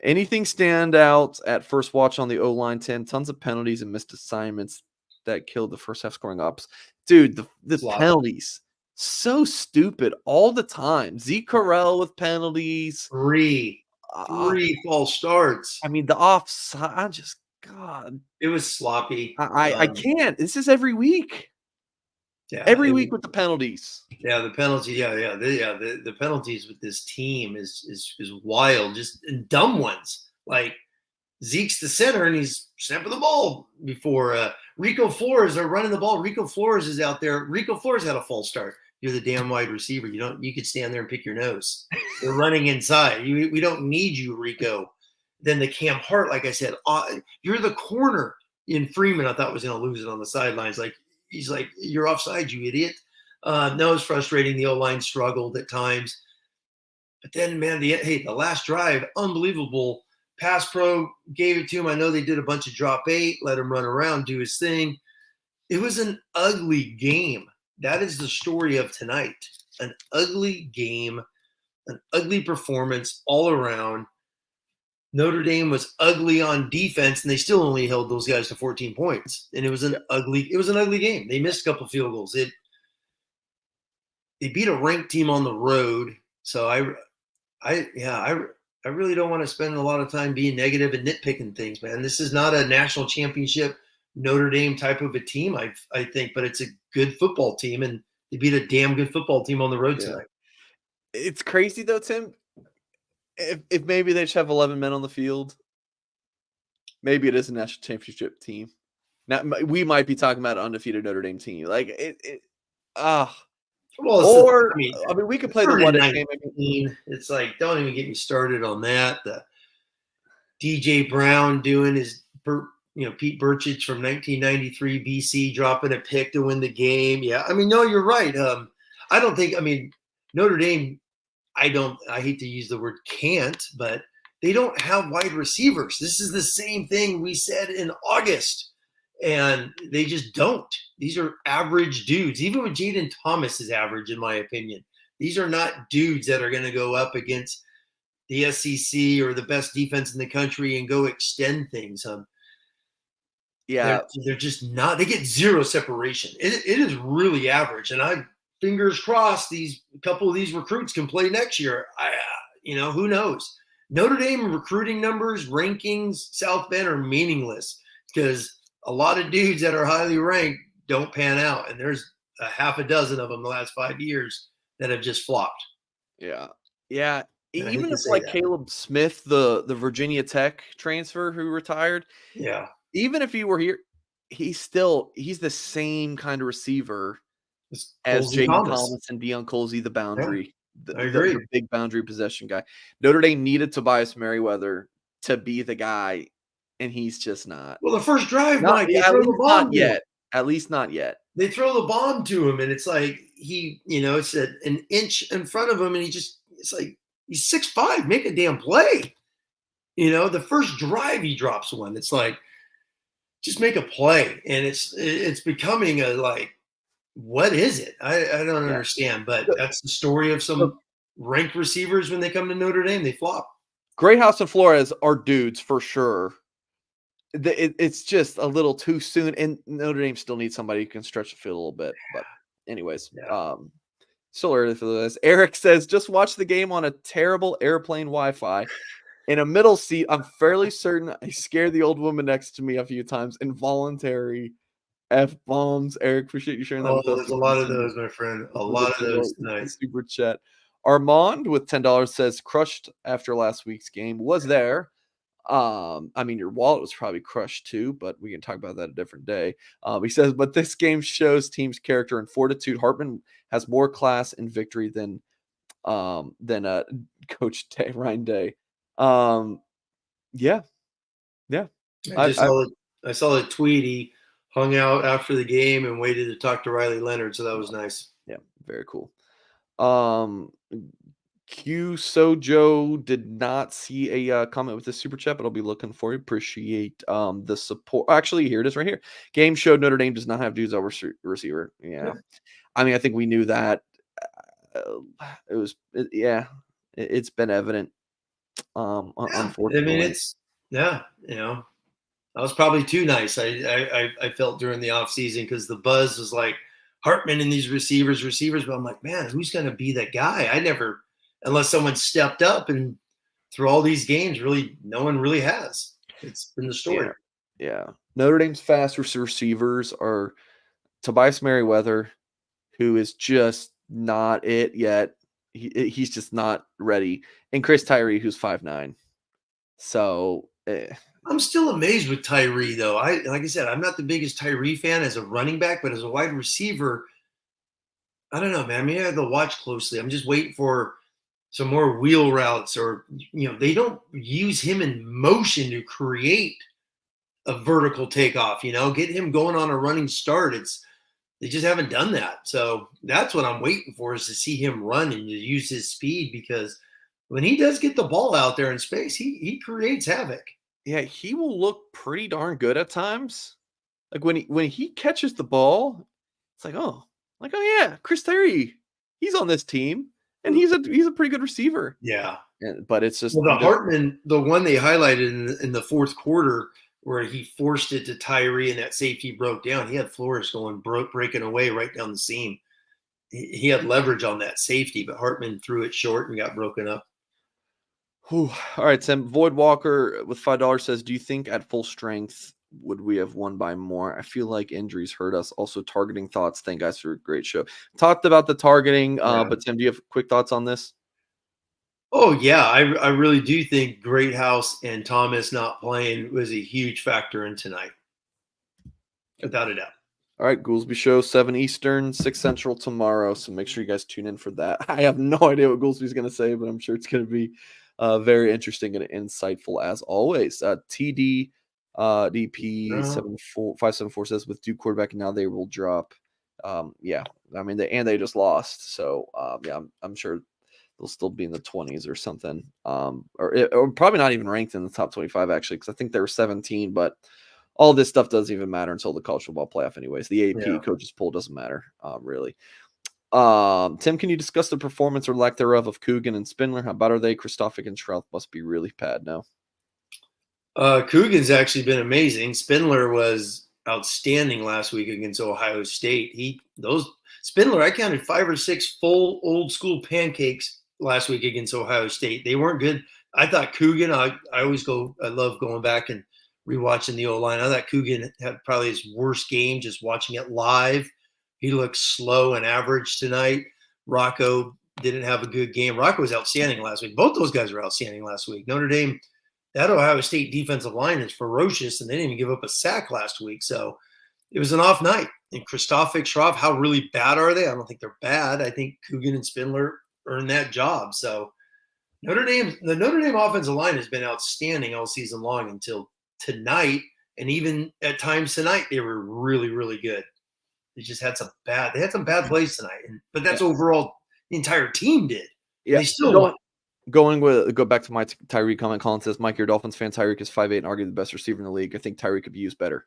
Anything stand out at first watch on the O-line? 10 tons of penalties and missed assignments that killed the first half scoring ops. Dude, the penalties. So stupid all the time. Zeke Correll with penalties. Three false starts. I mean, the offside, God. It was sloppy. I can't. This is every week. Yeah, every week with the penalties. Yeah, the penalty. The penalties with this team is wild. Just and dumb ones. Like Zeke's the center, and he's snapping the ball before Rico Flores are running the ball. Rico Flores is out there. Rico Flores had a false start. You're the damn wide receiver. You could stand there and pick your nose. They're running inside. We don't need you, Rico. Then the Cam Hart, like I said, you're the corner in Freeman. I thought was going to lose it on the sidelines. Like he's like, you're offside, you idiot. No, it's frustrating. The O-line struggled at times. But then, man, the last drive, unbelievable. Pass pro gave it to him. I know they did a bunch of drop 8, let him run around, do his thing. It was an ugly game. That is the story of tonight. An ugly game, an ugly performance all around. Notre Dame was ugly on defense, and they still only held those guys to 14 points. And it was an ugly game. They missed a couple field goals. They beat a ranked team on the road. So I really don't want to spend a lot of time being negative and nitpicking things, man. This is not a national championship Notre Dame type of a team, I think, but it's a good football team, and they beat a damn good football team on the road tonight. It's crazy though, Tim. If maybe they just have 11 men on the field, maybe it is a national championship team. Now we might be talking about an undefeated Notre Dame team. Like Well, we could play the what if game. It's like, don't even get me started on that. The DJ Brown doing his, Pete Burchich from 1993 BC dropping a pick to win the game. Yeah, no, you're right. I don't think. Notre Dame. I hate to use the word can't, but they don't have wide receivers. This is the same thing we said in August. And they just don't. These are average dudes. Even with Jaden Thomas is average, in my opinion. These are not dudes that are going to go up against the SEC or the best defense in the country and go extend things. They're just not. They get zero separation. It is really average. And fingers crossed, a couple of these recruits can play next year. Who knows? Notre Dame recruiting numbers, rankings, South Bend are meaningless because a lot of dudes that are highly ranked don't pan out. And there's a half a dozen of them the last 5 years that have just flopped. Yeah. Yeah. Even if like Caleb Smith, the Virginia Tech transfer who retired. Yeah. Even if he were here, he's the same kind of receiver as Jaden Thomas and Deion Colsey, the boundary. Yeah, I agree. The big boundary possession guy. Notre Dame needed Tobias Merriweather to be the guy. And he's just not. Well, the first drive, Mike, at least not yet. They throw the bomb to him, and it's like it's an inch in front of him, and it's like he's 6'5", make a damn play. The first drive he drops one. It's like, just make a play, and it's becoming a like, what is it? I don't understand, but that's the story of some ranked receivers when they come to Notre Dame, they flop. Greathouse and Flores are dudes for sure. It's just a little too soon, and Notre Dame still needs somebody who can stretch the field a little bit. But anyways, still early for this. Eric says, just watch the game on a terrible airplane Wi-Fi in a middle seat. I'm fairly certain I scared the old woman next to me a few times. Involuntary F-bombs. Eric, appreciate you sharing that with us. There's a lot of those, my friend. A lot of those tonight. Super chat. Armand with $10 says, crushed after last week's game. Was there. Your wallet was probably crushed too, but we can talk about that a different day. He says, but this game shows team's character and fortitude. Hartman has more class and victory than Coach Ryan Day. Yeah. I saw the tweet. He hung out after the game and waited to talk to Riley Leonard, so that was nice. Yeah, very cool. Q Sojo did not see a comment with the super chat, but I'll be looking for you. Appreciate the support. Actually, here it is right here. Game showed Notre Dame does not have dudes over receiver. Yeah. I think we knew that. It's been evident. Unfortunately, that was probably too nice. I felt during the offseason because the buzz was like Hartman and these receivers, but I'm like, man, who's going to be that guy? Unless someone stepped up, and through all these games, really, no one really has. It's been the story. Yeah. Notre Dame's fast receivers are Tobias Merriweather, who is just not it yet. He's just not ready. And Chris Tyree, who's 5'9". So I'm still amazed with Tyree, though. Like I said, I'm not the biggest Tyree fan as a running back, but as a wide receiver, I don't know, man. I mean, I have to watch closely. I'm just waiting for some more wheel routes, or they don't use him in motion to create a vertical takeoff. Get him going on a running start. They just haven't done that. So that's what I'm waiting for, is to see him run and to use his speed, because when he does get the ball out there in space, he creates havoc. Yeah, he will look pretty darn good at times. Like when he catches the ball, it's like, oh yeah, Chris Terry, he's on this team, and he's a pretty good receiver. Yeah. But it's just Well, the Hartman, the one they highlighted in the fourth quarter, where he forced it to Tyree and that safety broke down. He had Flores breaking away right down the seam. He had leverage on that safety, but Hartman threw it short and got broken up. Whew. All right, Sam. Void Walker with $5 says, "Do you think at full strength would we have won by more? I feel like injuries hurt us. Also, targeting thoughts. Thank guys for a great show. Talked about the targeting, but Tim, do you have quick thoughts on this?" Oh yeah, I really do think Greathouse and Thomas not playing was a huge factor in tonight, without a doubt. All right, Goolsby Show, 7 Eastern, 6 Central tomorrow. So make sure you guys tune in for that. I have no idea what Goolsby's going to say, but I'm sure it's going to be very interesting and insightful as always. TD DP 574 says, with Duke quarterback now they will drop. Yeah, I mean, they just lost. So yeah, I'm sure they'll still be in the 20s or something. Or probably not even ranked in the top 25, actually, because I think they were 17, but all this stuff doesn't even matter until the college football playoff anyways. The AP coaches poll doesn't matter, really. Tim, can you discuss the performance or lack thereof of Coogan and Spindler? How bad are they? Christophic and Shrouth must be really bad now. Coogan's actually been amazing. Spindler was outstanding last week against Ohio State. Spindler, I counted 5 or 6 full old school pancakes last week against Ohio State. They weren't good. I thought Coogan, I love going back and rewatching the O-line. I thought Coogan had probably his worst game, just watching it live. He looked slow and average tonight. Rocco didn't have a good game. Rocco was outstanding last week. Both those guys were outstanding last week. Notre Dame, that Ohio State defensive line is ferocious, and they didn't even give up a sack last week. So it was an off night. And Christophic, Schroff, how really bad are they? I don't think they're bad. I think Coogan and Spindler earned that job. So the Notre Dame offensive line has been outstanding all season long until tonight, and even at times tonight they were really, really good. They just had some bad plays tonight, but that's overall the entire team did. Yeah, they still won. Go back to my Tyreek comment. Colin says, Mike, you're a Dolphins fan. Tyreek is 5'8" and arguably the best receiver in the league. I think Tyreek could be used better.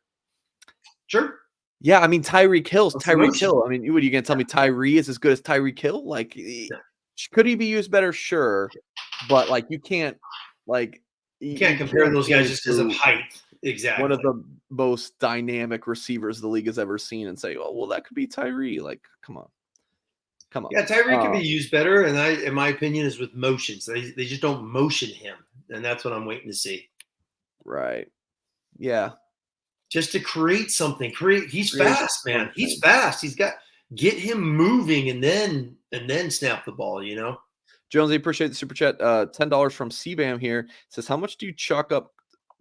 Sure. Yeah, I mean, Tyreek Hill's Tyreek Hill. I mean, what are you going to tell me? Tyree is as good as Tyreek Hill? Like, could he be used better? Sure. But, like, you can't compare those guys just because of height. Exactly. One of the most dynamic receivers the league has ever seen, and say, oh, well, that could be Tyree. Like, come on. Yeah, Tyree could be used better, and in my opinion, is with motions. They just don't motion him, and that's what I'm waiting to see. Right. Yeah. Just to create something. He's fast, man. He's fast. Get him moving, and then snap the ball. Jonesy, appreciate the super chat. $10 from CBAM here. Says, how much do you chalk up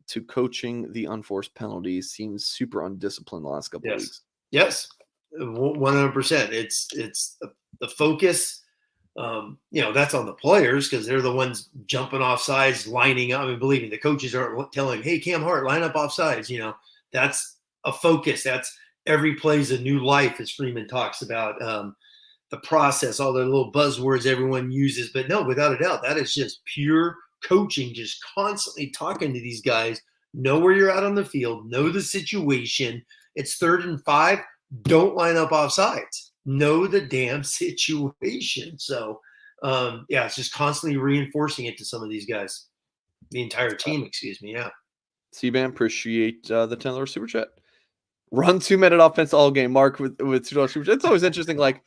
to coaching the unforced penalties? Seems super undisciplined the last couple of weeks. Yes, 100%. It's the focus. That's on the players, because they're the ones jumping off sides, lining up. I mean, believe me, the coaches aren't telling, hey, Cam Hart, line up off sides. That's a focus. That's every play's a new life, as Freeman talks about. The process, all the little buzzwords everyone uses. But no, without a doubt, that is just pure coaching, just constantly talking to these guys. Know where you're at on the field. Know the situation. It's 3rd and 5. Don't line up off sides. Know the damn situation. So, it's just constantly reinforcing it to some of these guys. The entire team, excuse me, yeah. CBAM, appreciate the $10 super chat. Run 2-minute offense all game. Mark with $2 super chat. It's always interesting, like,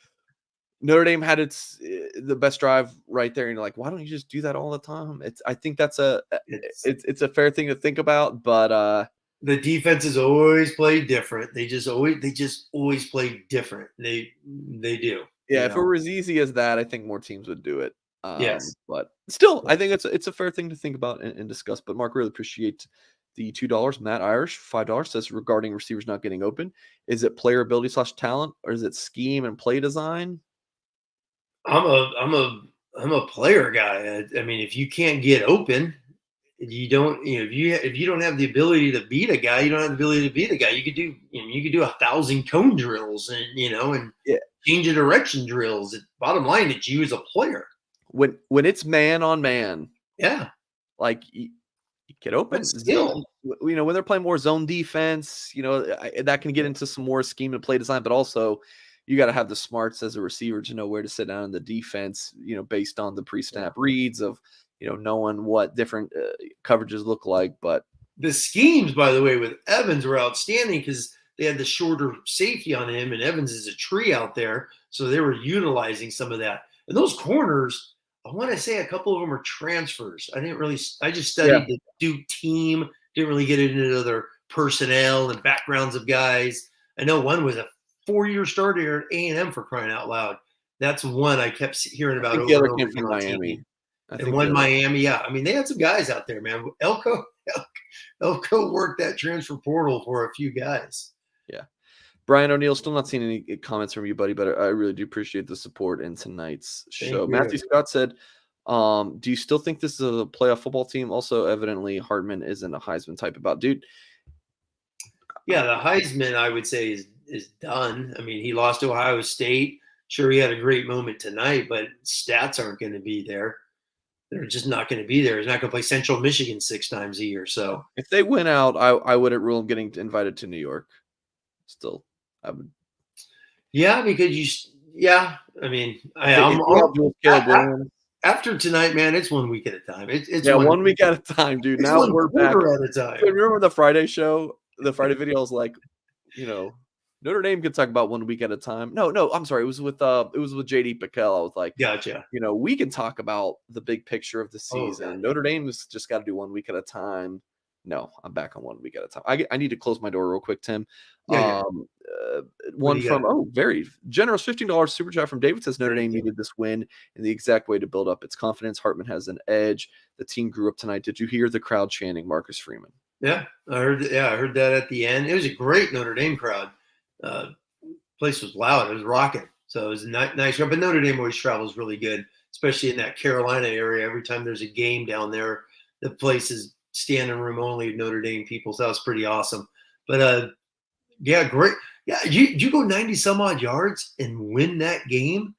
Notre Dame had the best drive right there, and you're like, why don't you just do that all the time? I think that's it's a fair thing to think about, but the defenses always play different. They just always play different. They do. Yeah, if it were as easy as that, I think more teams would do it. Yes, but still, I think it's a fair thing to think about and discuss. But Mark, really appreciate The $2, Matt Irish, $5 says regarding receivers not getting open, is it player ability / talent, or is it scheme and play design? I'm a player guy. I mean, if you can't get open, you don't, if you don't have the ability to beat a guy, you don't have the ability to beat a guy. You could do, you could do 1,000 cone drills and, and Yeah. change of direction drills. Bottom line, it's you as a player. When it's man on man, Yeah. like you get open. Zone, when they're playing more zone defense, that can get into some more scheme and play design, but also you got to have the smarts as a receiver to know where to sit down in the defense, based on the pre-snap reads of, knowing what different coverages look like. But the schemes, by the way, with Evans were outstanding because they had the shorter safety on him, and Evans is a tree out there. So they were utilizing some of that. And those corners, I want to say a couple of them are transfers. I just studied the Duke team, didn't really get into their personnel and backgrounds of guys. I know one was a 4-year starter at A&M, for crying out loud. That's one I kept hearing about over and over again on Miami. And one Miami, yeah. I mean, they had some guys out there, man. Elko worked that transfer portal for a few guys. Yeah. Brian O'Neill, still not seeing any comments from you, buddy, but I really do appreciate the support in tonight's show. Matthew Scott said, do you still think this is a playoff football team? Also, evidently, Hartman isn't a Heisman type about dude. Yeah, the Heisman, I would say, is done. I mean, he lost to Ohio State. Sure, he had a great moment tonight, but stats aren't going to be there. They're just not going to be there. He's not going to play Central Michigan 6 times a year. So if they win out, I wouldn't rule him getting invited to New York. Still, I would. Yeah, because I mean, after tonight, man, it's 1 week at a time. It's 1 week at a time, dude. Now we're back at a time. Remember the Friday show? The Friday video was like, Notre Dame could talk about 1 week at a time. No, I'm sorry. It was with JD Pickell. I was like, gotcha. We can talk about the big picture of the season. Oh, Notre Dame's just got to do 1 week at a time. No, I'm back on 1 week at a time. I need to close my door real quick, Tim. One from very generous $15 super chat from David says Notre Dame needed this win in the exact way to build up its confidence. Hartman has an edge. The team grew up tonight. Did you hear the crowd chanting Marcus Freeman? Yeah, I heard that at the end. It was a great Notre Dame crowd. Place was loud. It was rocking. So it was nice. But Notre Dame always travels really good, especially in that Carolina area. Every time there's a game down there, the place is standing room only Notre Dame people. So that was pretty awesome. But great. Yeah, you go 90 some odd yards and win that game.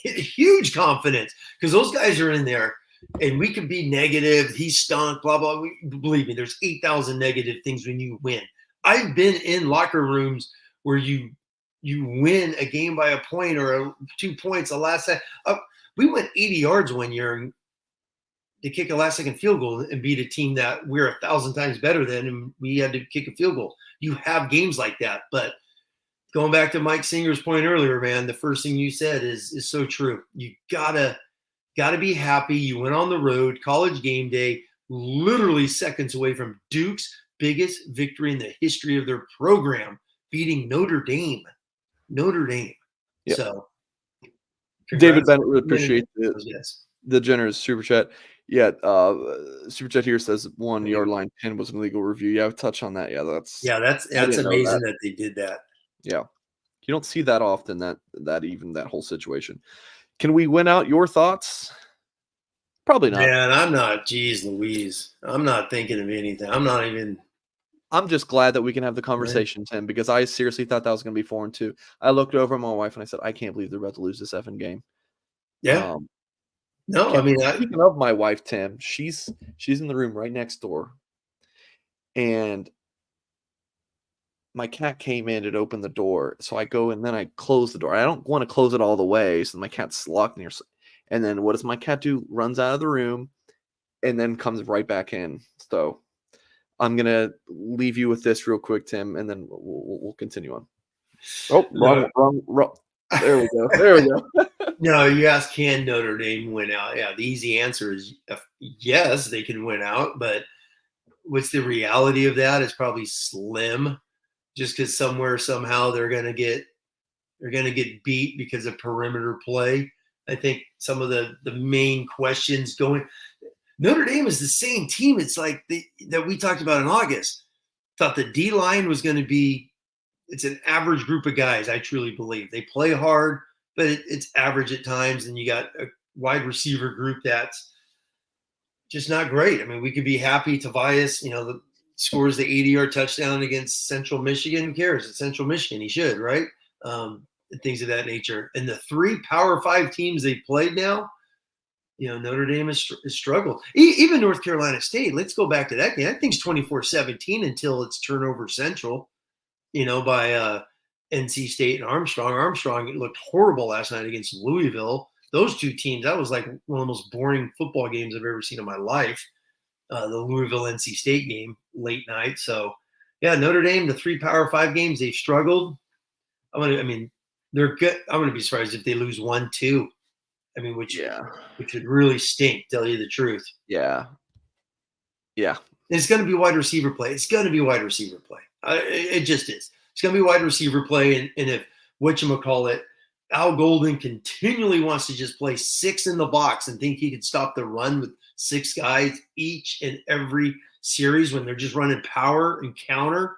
Huge confidence because those guys are in there. And we could be negative. He stunk, blah, blah. Believe me, there's 8,000 negative things when you win. I've been in locker rooms where you win a game by a point or 2 points the last second. We went 80 yards one year to kick a last-second field goal and beat a team that we're 1,000 times better than, and we had to kick a field goal. You have games like that. But going back to Mike Singer's point earlier, man, the first thing you said is so true. You gotta be happy. You went on the road, college game day, literally seconds away from Duke's biggest victory in the history of their program, beating Notre Dame. Yep. So, David Bennett, really appreciate the generous super chat. Yeah, super chat here says 1 yard line pin was an illegal review. Yeah, I've touched on that. Yeah, that's amazing that they did that. Yeah, you don't see that often. That whole situation. Can we win out? Your thoughts? Probably not. Man, I'm not. Geez Louise. I'm not thinking of anything. I'm just glad that we can have the conversation, right, Tim, because I seriously thought that was going to be 4-2. I looked over at my wife and I said, I can't believe they're about to lose this effing game. Yeah. No, I mean, speaking of my wife, Tim, she's in the room right next door. And my cat came in and opened the door. So I go and then I close the door. I don't want to close it all the way. So my cat's locked near. And then what does my cat do? Runs out of the room and then comes right back in. So I'm going to leave you with this real quick, Tim, and then we'll continue on. Oh, wrong. There we go. No, you asked, can Notre Dame win out? Yeah, the easy answer is yes, they can win out. But what's the reality of that? It's probably slim. Just because somehow they're gonna get beat because of perimeter play. I think some of the main questions going. Notre Dame is the same team. It's like that we talked about in August. Thought the D line was going to be. It's an average group of guys. I truly believe they play hard, but it's average at times. And you got a wide receiver group that's just not great. I mean, we could be happy Tobias, scores the 80-yard touchdown against Central Michigan. Who cares? It's Central Michigan. He should, right? And things of that nature. And the 3 Power 5 teams they've played now, Notre Dame has struggled. Even North Carolina State, let's go back to that game. I think it's 24-17 until it's turnover central, by NC State and Armstrong. Armstrong looked horrible last night against Louisville. Those 2 teams, that was like one of the most boring football games I've ever seen in my life. The Louisville-NC State game late night. So, yeah, Notre Dame, the 3 Power 5 games, they've struggled. They're good. I'm going to be surprised if they lose 1-2. Which would really stink, tell you the truth. Yeah. And it's going to be wide receiver play. It just is. It's going to be wide receiver play. And if whatchamacallit, Al Golden continually wants to just play 6 in the box and think he can stop the run with 6 guys each and every series when they're just running power and counter.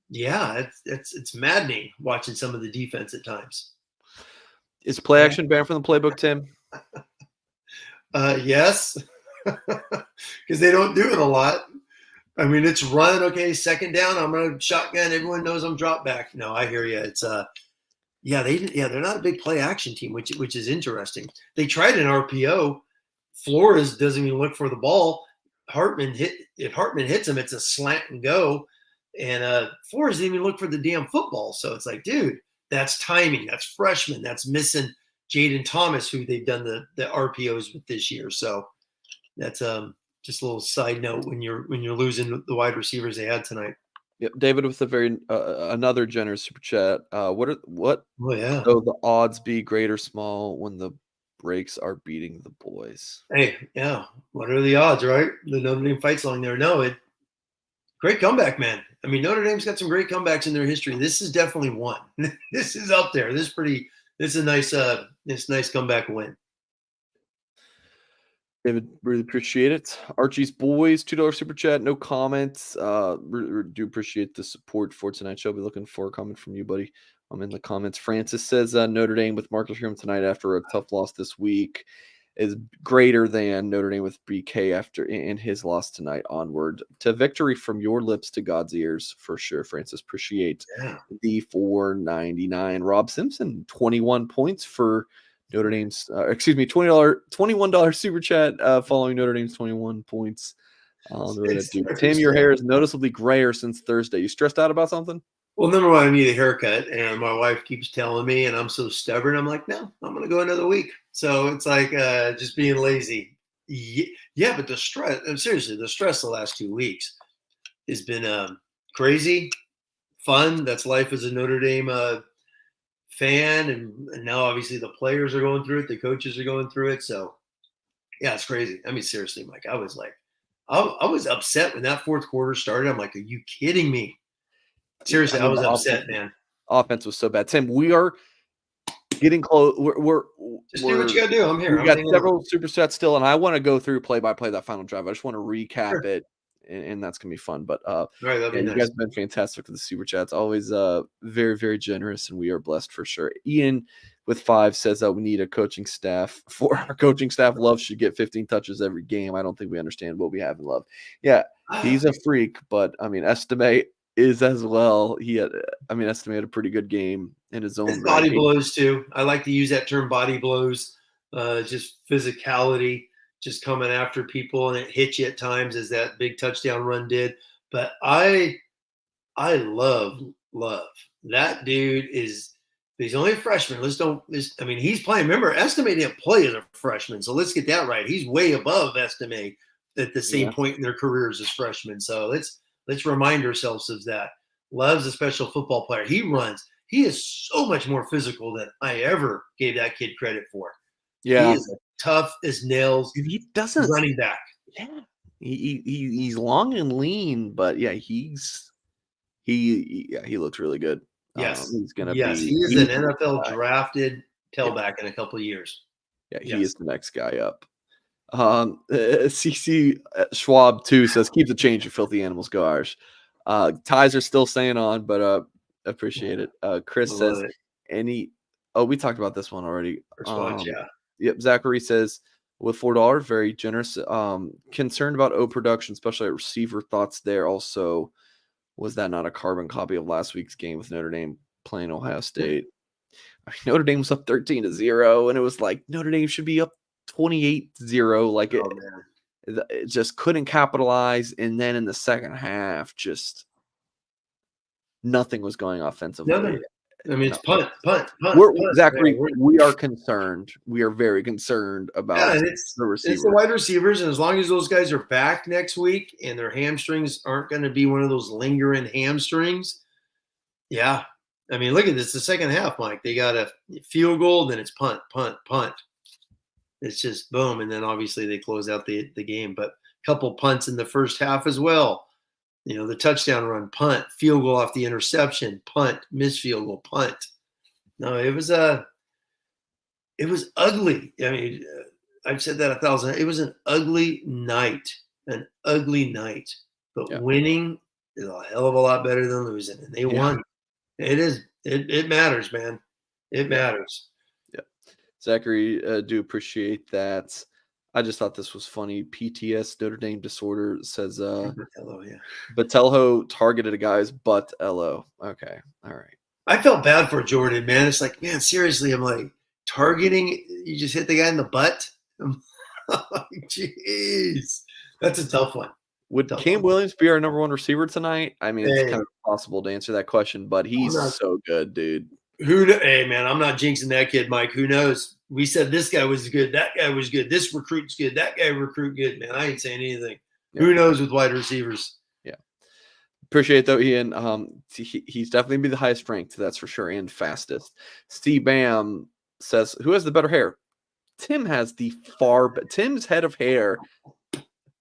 Yeah, it's maddening watching some of the defense at times. Is play action banned from the playbook, Tim? Yes, because they don't do it a lot. It's run, okay, second down, I'm going to shotgun. Everyone knows I'm drop back. No, I hear you. It's they're not a big play action team, which is interesting. They tried an RPO. Flores doesn't even look for the ball. If Hartman hits him, it's a slant and go. And Flores didn't even look for the damn football. So it's like, dude, that's timing. That's freshman. That's missing Jaden Thomas, who they've done the RPOs with this year. So that's just a little side note when you're losing the wide receivers they had tonight. Yep, David with a very another generous super chat. What So the odds be great or small when the breaks are beating the boys? Hey, yeah. What are the odds, right? The Notre Dame fight song there. No, great comeback, man. Notre Dame's got some great comebacks in their history. This is definitely one. This is up there. This is a nice comeback win. David, really appreciate it. Archie's Boys, $2 super chat. No comments. Do appreciate the support for tonight's show. Be looking for a comment from you, buddy. I'm in the comments. Francis says Notre Dame with Marcus Freeman tonight after a tough loss this week is greater than Notre Dame with BK after in his loss tonight. Onward to victory from your lips to God's ears for sure. Francis, appreciate the $4.99. Rob Simpson, 21 points for Notre Dame's, $21 super chat following Notre Dame's 21 points. Tim, your hair is noticeably grayer since Thursday. You stressed out about something? Well, number one, I need a haircut, and my wife keeps telling me, and I'm so stubborn. I'm like, no, I'm going to go another week. So it's like just being lazy. Yeah, but the stress, seriously, the stress the last 2 weeks has been crazy, fun. That's life as a Notre Dame fan, and now obviously the players are going through it, the coaches are going through it. So yeah, it's crazy. Seriously, Mike, I was upset when that fourth quarter started. I'm like, are you kidding me? Seriously, I was upset, man. Offense was so bad. Tim, we are getting close. We're just do what you got to do. I'm here. We got several super sets still, and I want to go through play by play that final drive. I just want to recap it, and that's gonna be fun. But all right, nice. You guys have been fantastic with the super chats. Always very, very generous, and we are blessed for sure. Ian with 5 says that we need a coaching staff. For our coaching staff, Love should get 15 touches every game. I don't think we understand what we have in Love. Yeah, he's a freak, but Estimé is as well. Estimé had a pretty good game in his own body blows too. I like to use that term, body blows. Just physicality, just coming after people, and it hits you at times, as that big touchdown run did. But I love that dude. He's only a freshman. He's playing. Remember, Estimé didn't play as a freshman, so let's get that right. He's way above Estimé at the same point in their careers as freshmen. So let's remind ourselves of that. Love's a special football player. He is so much more physical than I ever gave that kid credit for. Yeah. He is tough as nails. He doesn't running back. Yeah. He's long and lean, but yeah, he looks really good. Yes. He's gonna he is an NFL drafted tailback in a couple of years. Yeah, he is the next guy up. CC Schwab too says, "Keep the change, you filthy animals. Go Irish." Ties are still staying on, but appreciate it. Chris I says, love it. "Any." Oh, we talked about this one already. First watch, yeah. Yep. Zachary says, "With $4, very generous. Concerned about O production, especially at receiver. Thoughts there. Also, was that not a carbon copy of last week's game with Notre Dame playing Ohio State? I mean, Notre Dame was up 13-0, and it was like Notre Dame should be up 28-0. Like Oh man. it just couldn't capitalize. And then in the second half, just nothing was going offensively. Nothing. I mean, it's punt. Zachary, Man. we are concerned. We are very concerned about And the it's receivers. the wide receivers, and as long as those guys are back next week and their hamstrings aren't going to be one of those lingering hamstrings, yeah. I mean, look at this. The second half, Mike. They got a field goal, then it's punt. It's just boom, and then obviously they close out the game. But a couple punts in the first half as well. You know, the touchdown run, punt, field goal off the interception, punt, missed field goal, punt. No, it was ugly. I mean, I've said that 1,000. It was an ugly night, But winning is a hell of a lot better than losing, and they won. It matters, man. It matters. Yeah, Zachary, do appreciate that. I just thought this was funny. PTS Notre Dame disorder says Batelho targeted a guy's butt. LO. Okay, all right. I felt bad for Jordan, man. It's like, man, seriously, I'm like, targeting, you just hit the guy in the butt. I'm like, jeez, that's a tough one. Would Cam Williams be our number one receiver tonight? I mean, it's kind of impossible to answer that question, but he's so good, dude. Hey, man, I'm not jinxing that kid, Mike. Who knows? We said this guy was good. That guy was good. This recruit's good. That guy recruit good, man. I ain't saying anything. Yeah. Who knows with wide receivers? Yeah. Appreciate it, though, Ian. He's definitely be the highest ranked, that's for sure, and fastest. Steve Bam says, who has the better hair? Tim has the Tim's head of hair.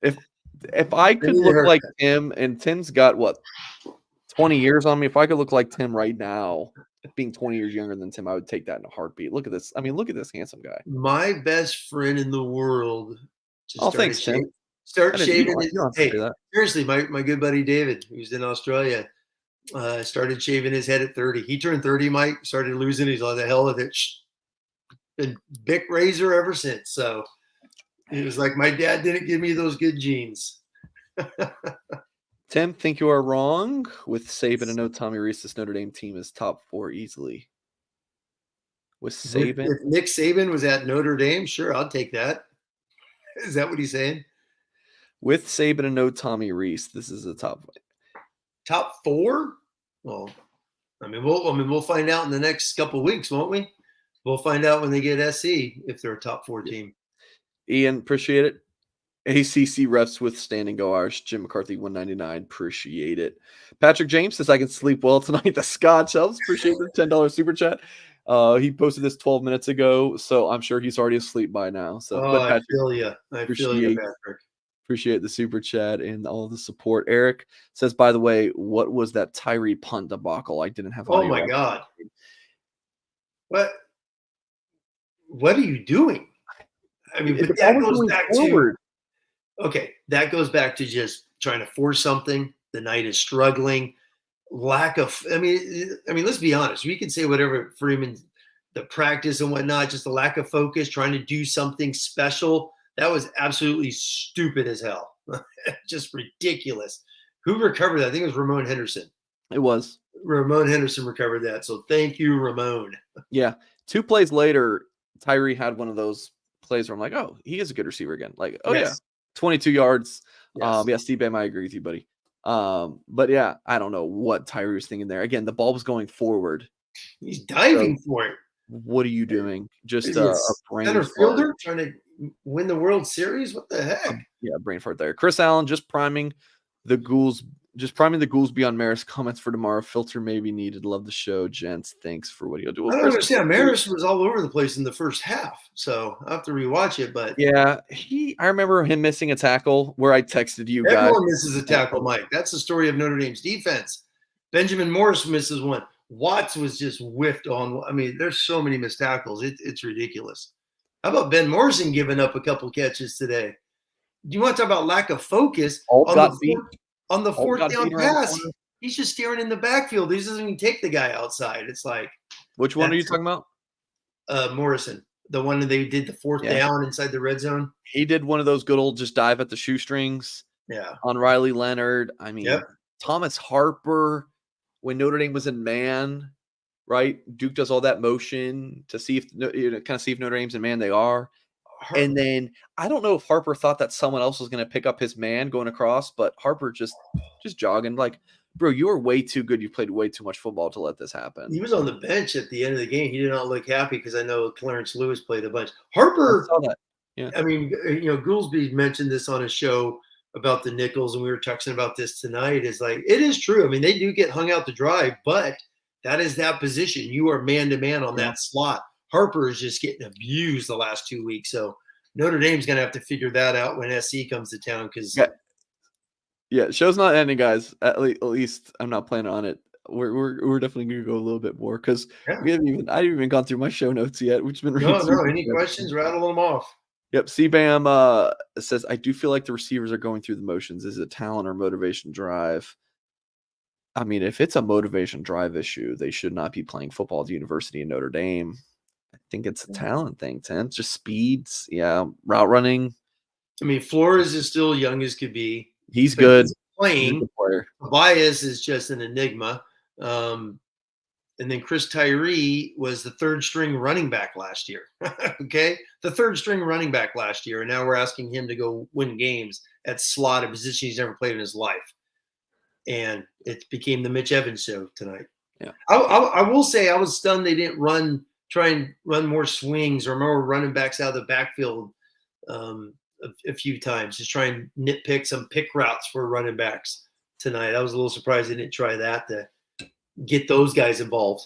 If I could look like Tim, and Tim's got, 20 years on me. If I could look like Tim right now, being 20 years younger than Tim, I would take that in a heartbeat. Look at this. I mean, look at this handsome guy. My best friend in the world. Thanks, Tim. Start shaving. Hey, seriously, my good buddy David, who's in Australia, started shaving his head at 30. He turned 30, Mike, started losing. He's like, the hell with it. Been Bic razor ever since. So he was like, my dad didn't give me those good genes. Tim, think you are wrong. With Saban and no Tommy Rees, this Notre Dame team is top 4 easily. With Saban, if Nick Saban was at Notre Dame, sure, I'll take that. Is that what he's saying? With Saban and no Tommy Rees, this is a top 4. Well, we'll find out in the next couple of weeks, won't we? We'll find out when they get SC if they're a top 4 team. Ian, appreciate it. ACC refs with standing go Irish. Jim McCarthy 199. Appreciate it. Patrick James says I can sleep well tonight. The Scotch helps. Appreciate the $10 super chat. He posted this 12 minutes ago, so I'm sure he's already asleep by now. So, but Patrick, I feel you. I feel you, Patrick. Appreciate the super chat and all the support. Eric says, by the way, what was that Tyree punt debacle? I didn't have. Oh my God! What are you doing? I mean, but that goes back to. Okay, that goes back to just trying to force something. The Knight is struggling. Lack of, I mean, let's be honest. We can say whatever, Freeman, the practice and whatnot, just the lack of focus, trying to do something special. That was absolutely stupid as hell. Just ridiculous. Who recovered that? I think it was Ramon Henderson. It was. Ramon Henderson recovered that. So thank you, Ramon. Yeah. 2 plays later, Tyree had one of those plays where I'm like, oh, he is a good receiver again. Like, oh, yes. Yeah. 22 yards. Yes. Steve Bam, I agree with you, buddy. But yeah, I don't know what Tyree was thinking there. Again, the ball was going forward. He's diving for it. What are you doing? Just a brain center fielder trying to win the World Series? What the heck? Yeah, brain fart there. Chris Allen just priming the ghouls beyond Maris. Comments for tomorrow. Filter may be needed. Love the show, gents. Thanks for what you'll do. I don't understand. Maris was all over the place in the first half, so I have to rewatch it. But yeah, I remember him missing a tackle where I texted you guys. Everyone misses a tackle, Mike. That's the story of Notre Dame's defense. Benjamin Morris misses one. Watts was just whiffed on. I mean, there's so many missed tackles. It's ridiculous. How about Ben Morrison giving up a couple catches today? Do you want to talk about lack of focus Alt on got beat. the Alt fourth got down beat around the pass? corner. He's just staring in the backfield. He doesn't even take the guy outside. It's like, Which one are you talking about? Morrison, the one that they did the fourth Yeah. down inside the red zone. He did one of those good old just dive at the shoestrings. Yeah. On Riley Leonard. I mean, Yep. Thomas Harper, when Notre Dame was in man, right? Duke does all that motion to see if kind of see if Notre Dame's in man. They are. And then I don't know if Harper thought that someone else was going to pick up his man going across, but Harper just jogging like, bro, you are way too good. You played way too much football to let this happen. He was on the bench at the end of the game. He did not look happy because I know Clarence Lewis played a bunch. Harper, I saw that. Yeah. I mean, Goolsby mentioned this on his show about the nickels, and we were talking about this tonight. Is like, it is true. I mean, they do get hung out to dry, but that is that position. You are man to man on that slot. Harper is just getting abused the last 2 weeks. So Notre Dame's going to have to figure that out when SC comes to town. Because show's not ending, guys. At least I'm not planning on it. We're definitely going to go a little bit more because I haven't even gone through my show notes yet. Which been no. Any questions? Rattle them off. Yep. CBAM says, I do feel like the receivers are going through the motions. Is it talent or motivation drive? I mean, if it's a motivation drive issue, they should not be playing football at the University of Notre Dame. I think it's a talent thing, Tim. Just speeds. Yeah. Route running. I mean, Flores is still young as could be. He's good. He's playing. He's a good player. Tobias is just an enigma. And then Chris Tyree was the third string running back last year. Okay. The third string running back last year. And now we're asking him to go win games at slot, a position he's never played in his life. And it became the Mitch Evans show tonight. Yeah. I will say I was stunned they didn't try and run more swings or more running backs out of the backfield a few times. Just try and nitpick some pick routes for running backs tonight. I was a little surprised they didn't try that to get those guys involved.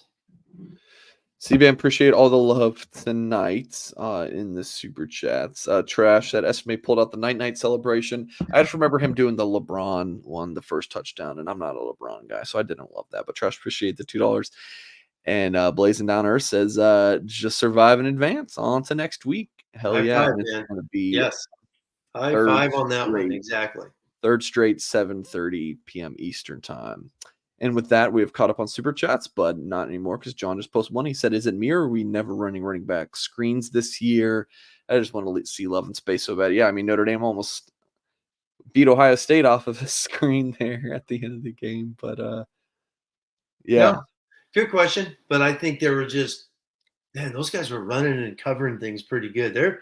CBAM, appreciate all the love tonight in the super chats. Trash that Estimé pulled out the night celebration. I just remember him doing the LeBron one, the first touchdown, and I'm not a LeBron guy, so I didn't love that. But Trash, appreciate the $2. And Blazing Down Earth says, just survive in advance on to next week. Hell High yeah. five, It's man. going to be yes. High five on that one. Exactly. Third straight, 7:30 p.m. Eastern time. And with that, we have caught up on super chats, but not anymore because John just posted one. He said, is it me or are we never running back screens this year? I just want to see love and space so bad. Yeah, I mean, Notre Dame almost beat Ohio State off of a screen there at the end of the game. But, yeah. No, good question. But I think they were just, man, those guys were running and covering things pretty good. They're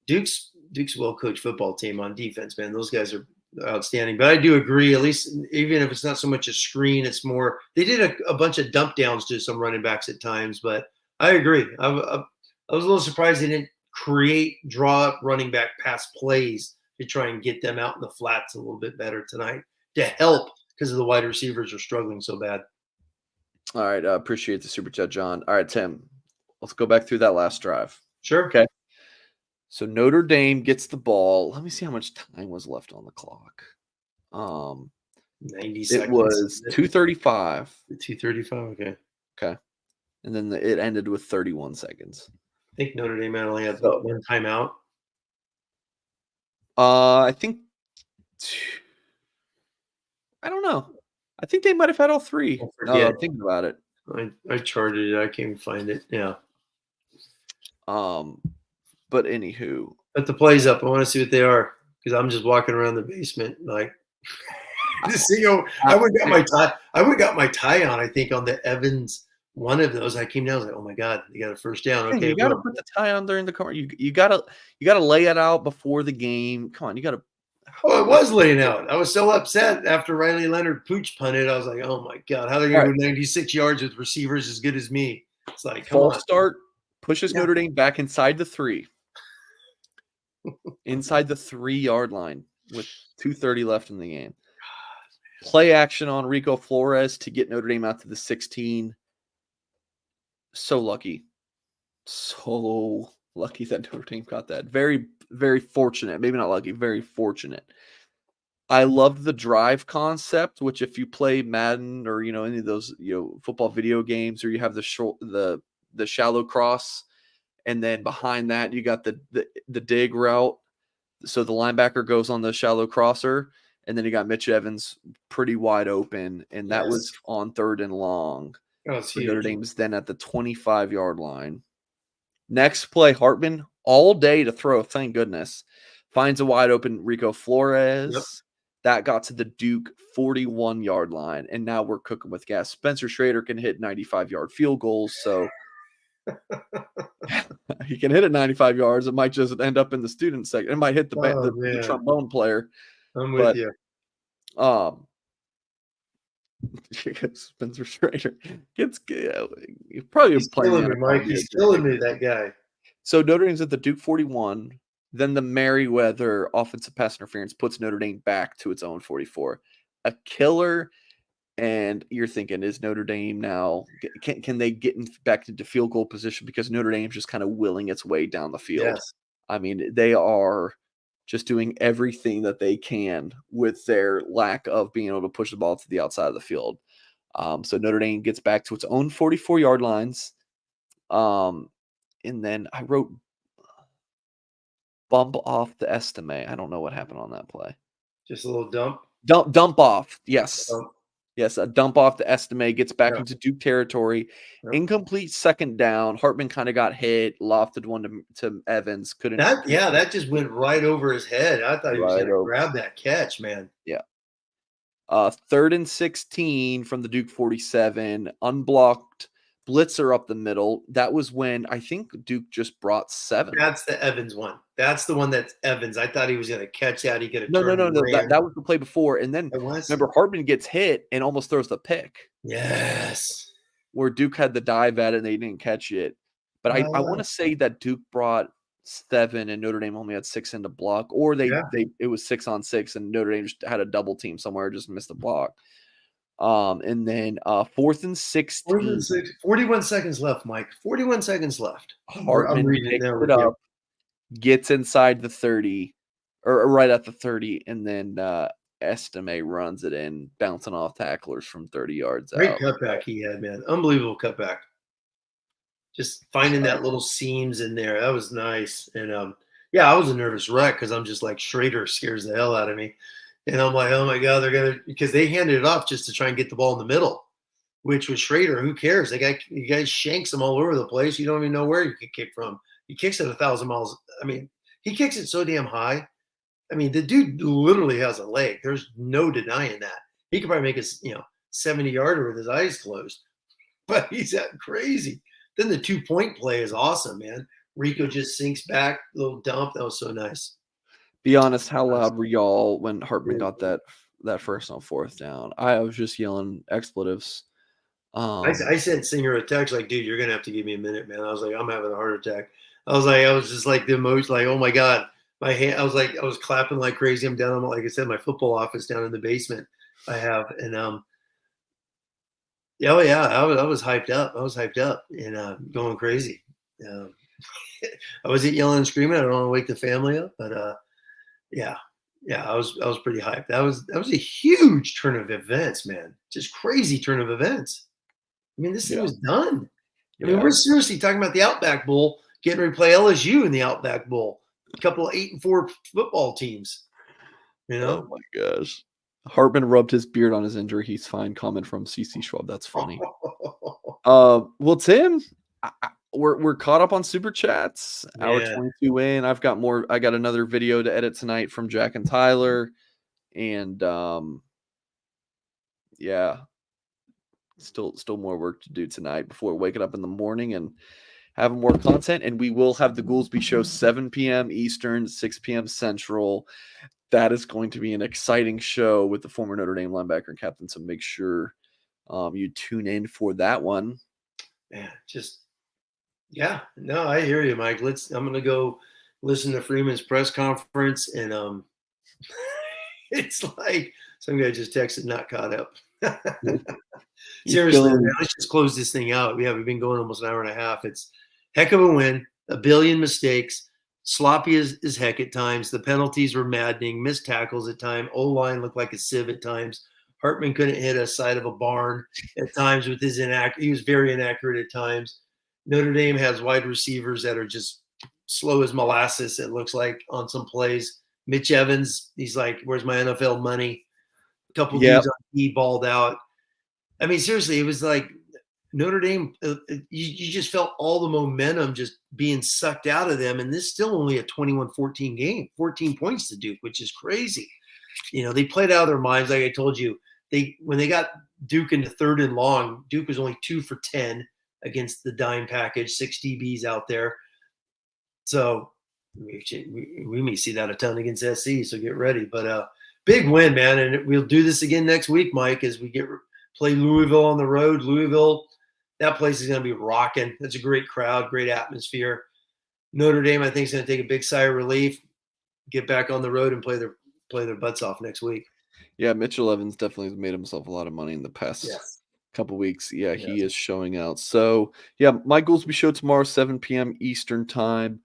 Duke's well-coached football team on defense, man. Those guys are outstanding. But I do agree, at least even if it's not so much a screen, it's more they did a bunch of dump downs to some running backs at times. But I agree. I was a little surprised they didn't draw up running back pass plays to try and get them out in the flats a little bit better tonight to help because the wide receivers are struggling so bad. All right. Appreciate the super chat, John. All right, Tim, let's go back through that last drive. Sure. Okay. So Notre Dame gets the ball. Let me see how much time was left on the clock. 90 seconds. It was 2:35. 2:35. Okay. And then it ended with 31 seconds. I think Notre Dame only had one timeout. I think I don't know. I think they might have had all three. I'm thinking about it. I charted it. I can't even find it. Yeah. But anywho, put the plays up. I want to see what they are because I'm just walking around the basement like. I would got my tie on. I think on the Evans one of those. I came down. I was like, oh my god, they got a first down. Okay, you got to put the tie on during the corner. You gotta lay it out before the game. Come on, you got to. Oh, it was laying out. I was so upset after Riley Leonard pooch punted. I was like, oh my god, how are they going to go 96 yards with receivers as good as me? It's like false start pushes Notre Dame back inside the 3. Inside the 3-yard line with 2:30 left in the game. Play action on Rico Flores to get Notre Dame out to the 16. So lucky. So lucky that Notre Dame got that. Very, very fortunate. Maybe not lucky, very fortunate. I loved the drive concept, which if you play Madden or, any of those, football video games, or you have the shallow cross, And then behind that, you got the dig route. So the linebacker goes on the shallow crosser, and then you got Mitch Evans pretty wide open, and that was on 3rd and long. That was For huge. Notre Dame's then at the 25-yard line. Next play, Hartman all day to throw, thank goodness. Finds a wide open Rico Flores. Yep. That got to the Duke 41-yard line, and now we're cooking with gas. Spencer Schrader can hit 95-yard field goals, so he can hit it 95 yards. It might just end up in the student section. It might hit the trombone player. I'm with you. Spencer Schrader gets probably playing. Killing me, Mike. He's killing me, that guy. So Notre Dame's at the Duke 41. Then the Merriweather offensive pass interference puts Notre Dame back to its own 44. A killer. And you're thinking, is Notre Dame now, can they get back into field goal position? Because Notre Dame's just kind of willing its way down the field. Yes. I mean, they are just doing everything that they can with their lack of being able to push the ball to the outside of the field. So Notre Dame gets back to its own 44-yard lines. And then I wrote bump off the Estimé. I don't know what happened on that play. Just a little dump? Dump off, yes. Yes, a dump off the Estimé, gets back into Duke territory. Incomplete second down. Hartman kind of got hit, lofted one to Evans. That just went right over his head. I thought he was going to grab that catch, man. Yeah. 3rd and 16 from the Duke 47. Unblocked blitzer up the middle. That was when I think Duke just brought 7. That's the Evans one. That's the one that's Evans. I thought he was going to catch that. He could have No. That was the play before. And then remember, Hartman gets hit and almost throws the pick. Yes. Where Duke had the dive at it and they didn't catch it. But I want to say that Duke brought 7 and Notre Dame only had 6 in the block. Or it was 6-on-6 and Notre Dame just had a double team somewhere, just missed the block. And then 4th and 16. 41 seconds left, Mike. 41 seconds left. Hartman picks it up, gets inside the 30, or right at the 30, and then Estimé runs it in, bouncing off tacklers from 30 yards Great out. cutback he had, man. Unbelievable cutback. Just finding that little seams in there. That was nice. And I was a nervous wreck because I'm just like, Schrader scares the hell out of me. And I'm like, oh my God, because they handed it off just to try and get the ball in the middle, which was Schrader. Who cares? You guys shanks him all over the place. You don't even know where you could kick from. He kicks it 1,000 miles. I mean, he kicks it so damn high. I mean, the dude literally has a leg. There's no denying that. He could probably make a 70-yarder with his eyes closed, but he's that crazy. Then the 2-point play is awesome, man. Rico just sinks back, little dump. That was so nice. Be honest, how loud were y'all when Hartman got that first on 4th down? I was just yelling expletives. I sent Singer a text like, dude, you're going to have to give me a minute, man. I was like, I'm having a heart attack. I was just like the most like, oh my God. My hand, I was clapping like crazy. I'm down, like I said, my football office down in the basement I have. And I was hyped up. I was hyped up and going crazy. I wasn't yelling and screaming. I don't want to wake the family up, but I was pretty hyped. That was a huge turn of events, man. Just crazy turn of events. I mean, this thing was done. I mean, we're seriously talking about the Outback Bowl, getting ready to play LSU in the Outback Bowl. A couple of 8-4 football teams. Oh my gosh. Hartman rubbed his beard on his injury. He's fine. Comment from CC Schwab. That's funny. Well, Tim, we're caught up on super chats. Hour 22 in. I got another video to edit tonight from Jack and Tyler, and still more work to do tonight before waking up in the morning and having more content. And we will have the Goolsby show 7 p.m. Eastern, 6 p.m. Central. That is going to be an exciting show with the former Notre Dame linebacker and captain. So make sure you tune in for that one. Man, I hear you, Mike. I'm going to go listen to Freeman's press conference. And it's like some guy just texted, not caught up. Seriously, man, let's just close this thing out. We've been going almost an hour and a half. It's heck of a win, a billion mistakes. Sloppy as heck at times. The penalties were maddening. Missed tackles at times. O-line looked like a sieve at times. Hartman couldn't hit a side of a barn at times with his he was very inaccurate at times. Notre Dame has wide receivers that are just slow as molasses, it looks like, on some plays. Mitch Evans, he's like, where's my NFL money? A couple Yep. dudes on D balled out. I mean, seriously, it was like Notre Dame, you just felt all the momentum just being sucked out of them. And this is still only a 21-14 game, 14 points to Duke, which is crazy. They played out of their minds. Like I told you, when they got Duke into 3rd and long, Duke was only 2 for 10 against the dime package, 6 DBs out there. So we may see that a ton against SC, so get ready. But big win, man. And we'll do this again next week, Mike, as we play Louisville on the road. Louisville, that place is going to be rocking. It's a great crowd, great atmosphere. Notre Dame, I think, is going to take a big sigh of relief, get back on the road and play their butts off next week. Yeah, Mitchell Evans definitely has made himself a lot of money in the past couple weeks. Yeah, he is showing out. So, yeah, my Goolsby show tomorrow, 7 p.m. Eastern time.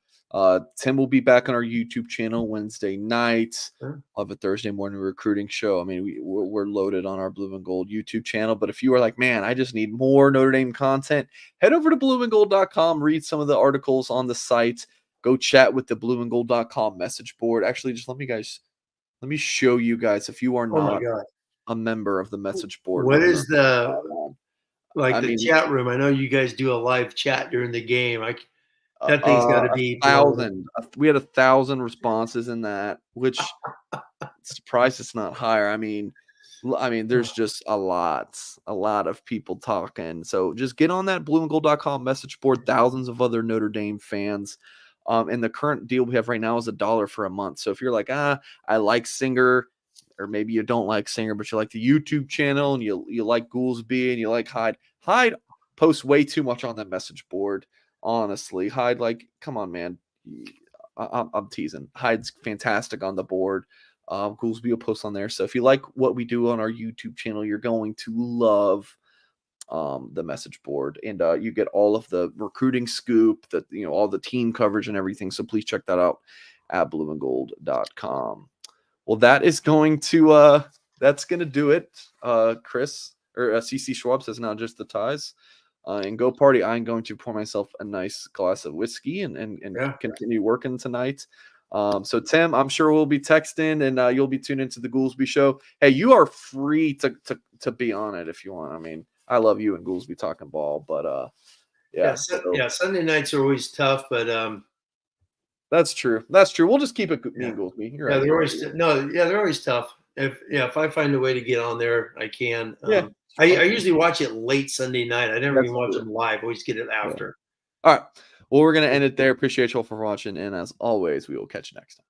Tim will be back on our YouTube channel Wednesday night. Sure. I'll have a Thursday morning recruiting show. I mean, we're loaded on our Blue and Gold YouTube channel. But if you are like, man, I just need more Notre Dame content, head over to blueandgold.com, read some of the articles on the site, go chat with the blueandgold.com message board. Actually, just let me show you guys, if you are not a member of the message board. What is the chat room? I know you guys do a live chat during the game. That thing's got to be 1,000. We had 1,000 responses in that, which surprised it's not higher. I mean, there's just a lot of people talking. So just get on that blueandgold.com message board. Thousands of other Notre Dame fans. And the current deal we have right now is $1 for a month. So if you're like, I like Singer, or maybe you don't like Singer, but you like the YouTube channel and you like Goolsby and you like Hyde. Hyde posts way too much on that message board. Honestly, Hyde, like, come on, man. I'm teasing. Hyde's fantastic on the board. Goolsby will post on there. So if you like what we do on our YouTube channel, you're going to love the message board, and you get all of the recruiting scoop, all the team coverage and everything. So please check that out at blueandgold.com. Well, that's going to do it. Chris or CC Schwab says now just the ties. And go party. I'm going to pour myself a nice glass of whiskey and continue working tonight. So Tim, I'm sure we'll be texting, and you'll be tuned into the Goolsby show. Hey, you are free to be on it if you want. I mean, I love you and Goolsby talking ball, but Sunday nights are always tough, but that's true. We'll just keep it me and Goolsby. You're right. They're always tough. If I find a way to get on there, I can. I usually watch it late Sunday night. I never even watch them live. I always get it after. All right. Well, we're going to end it there. Appreciate you all for watching. And as always, we will catch you next time.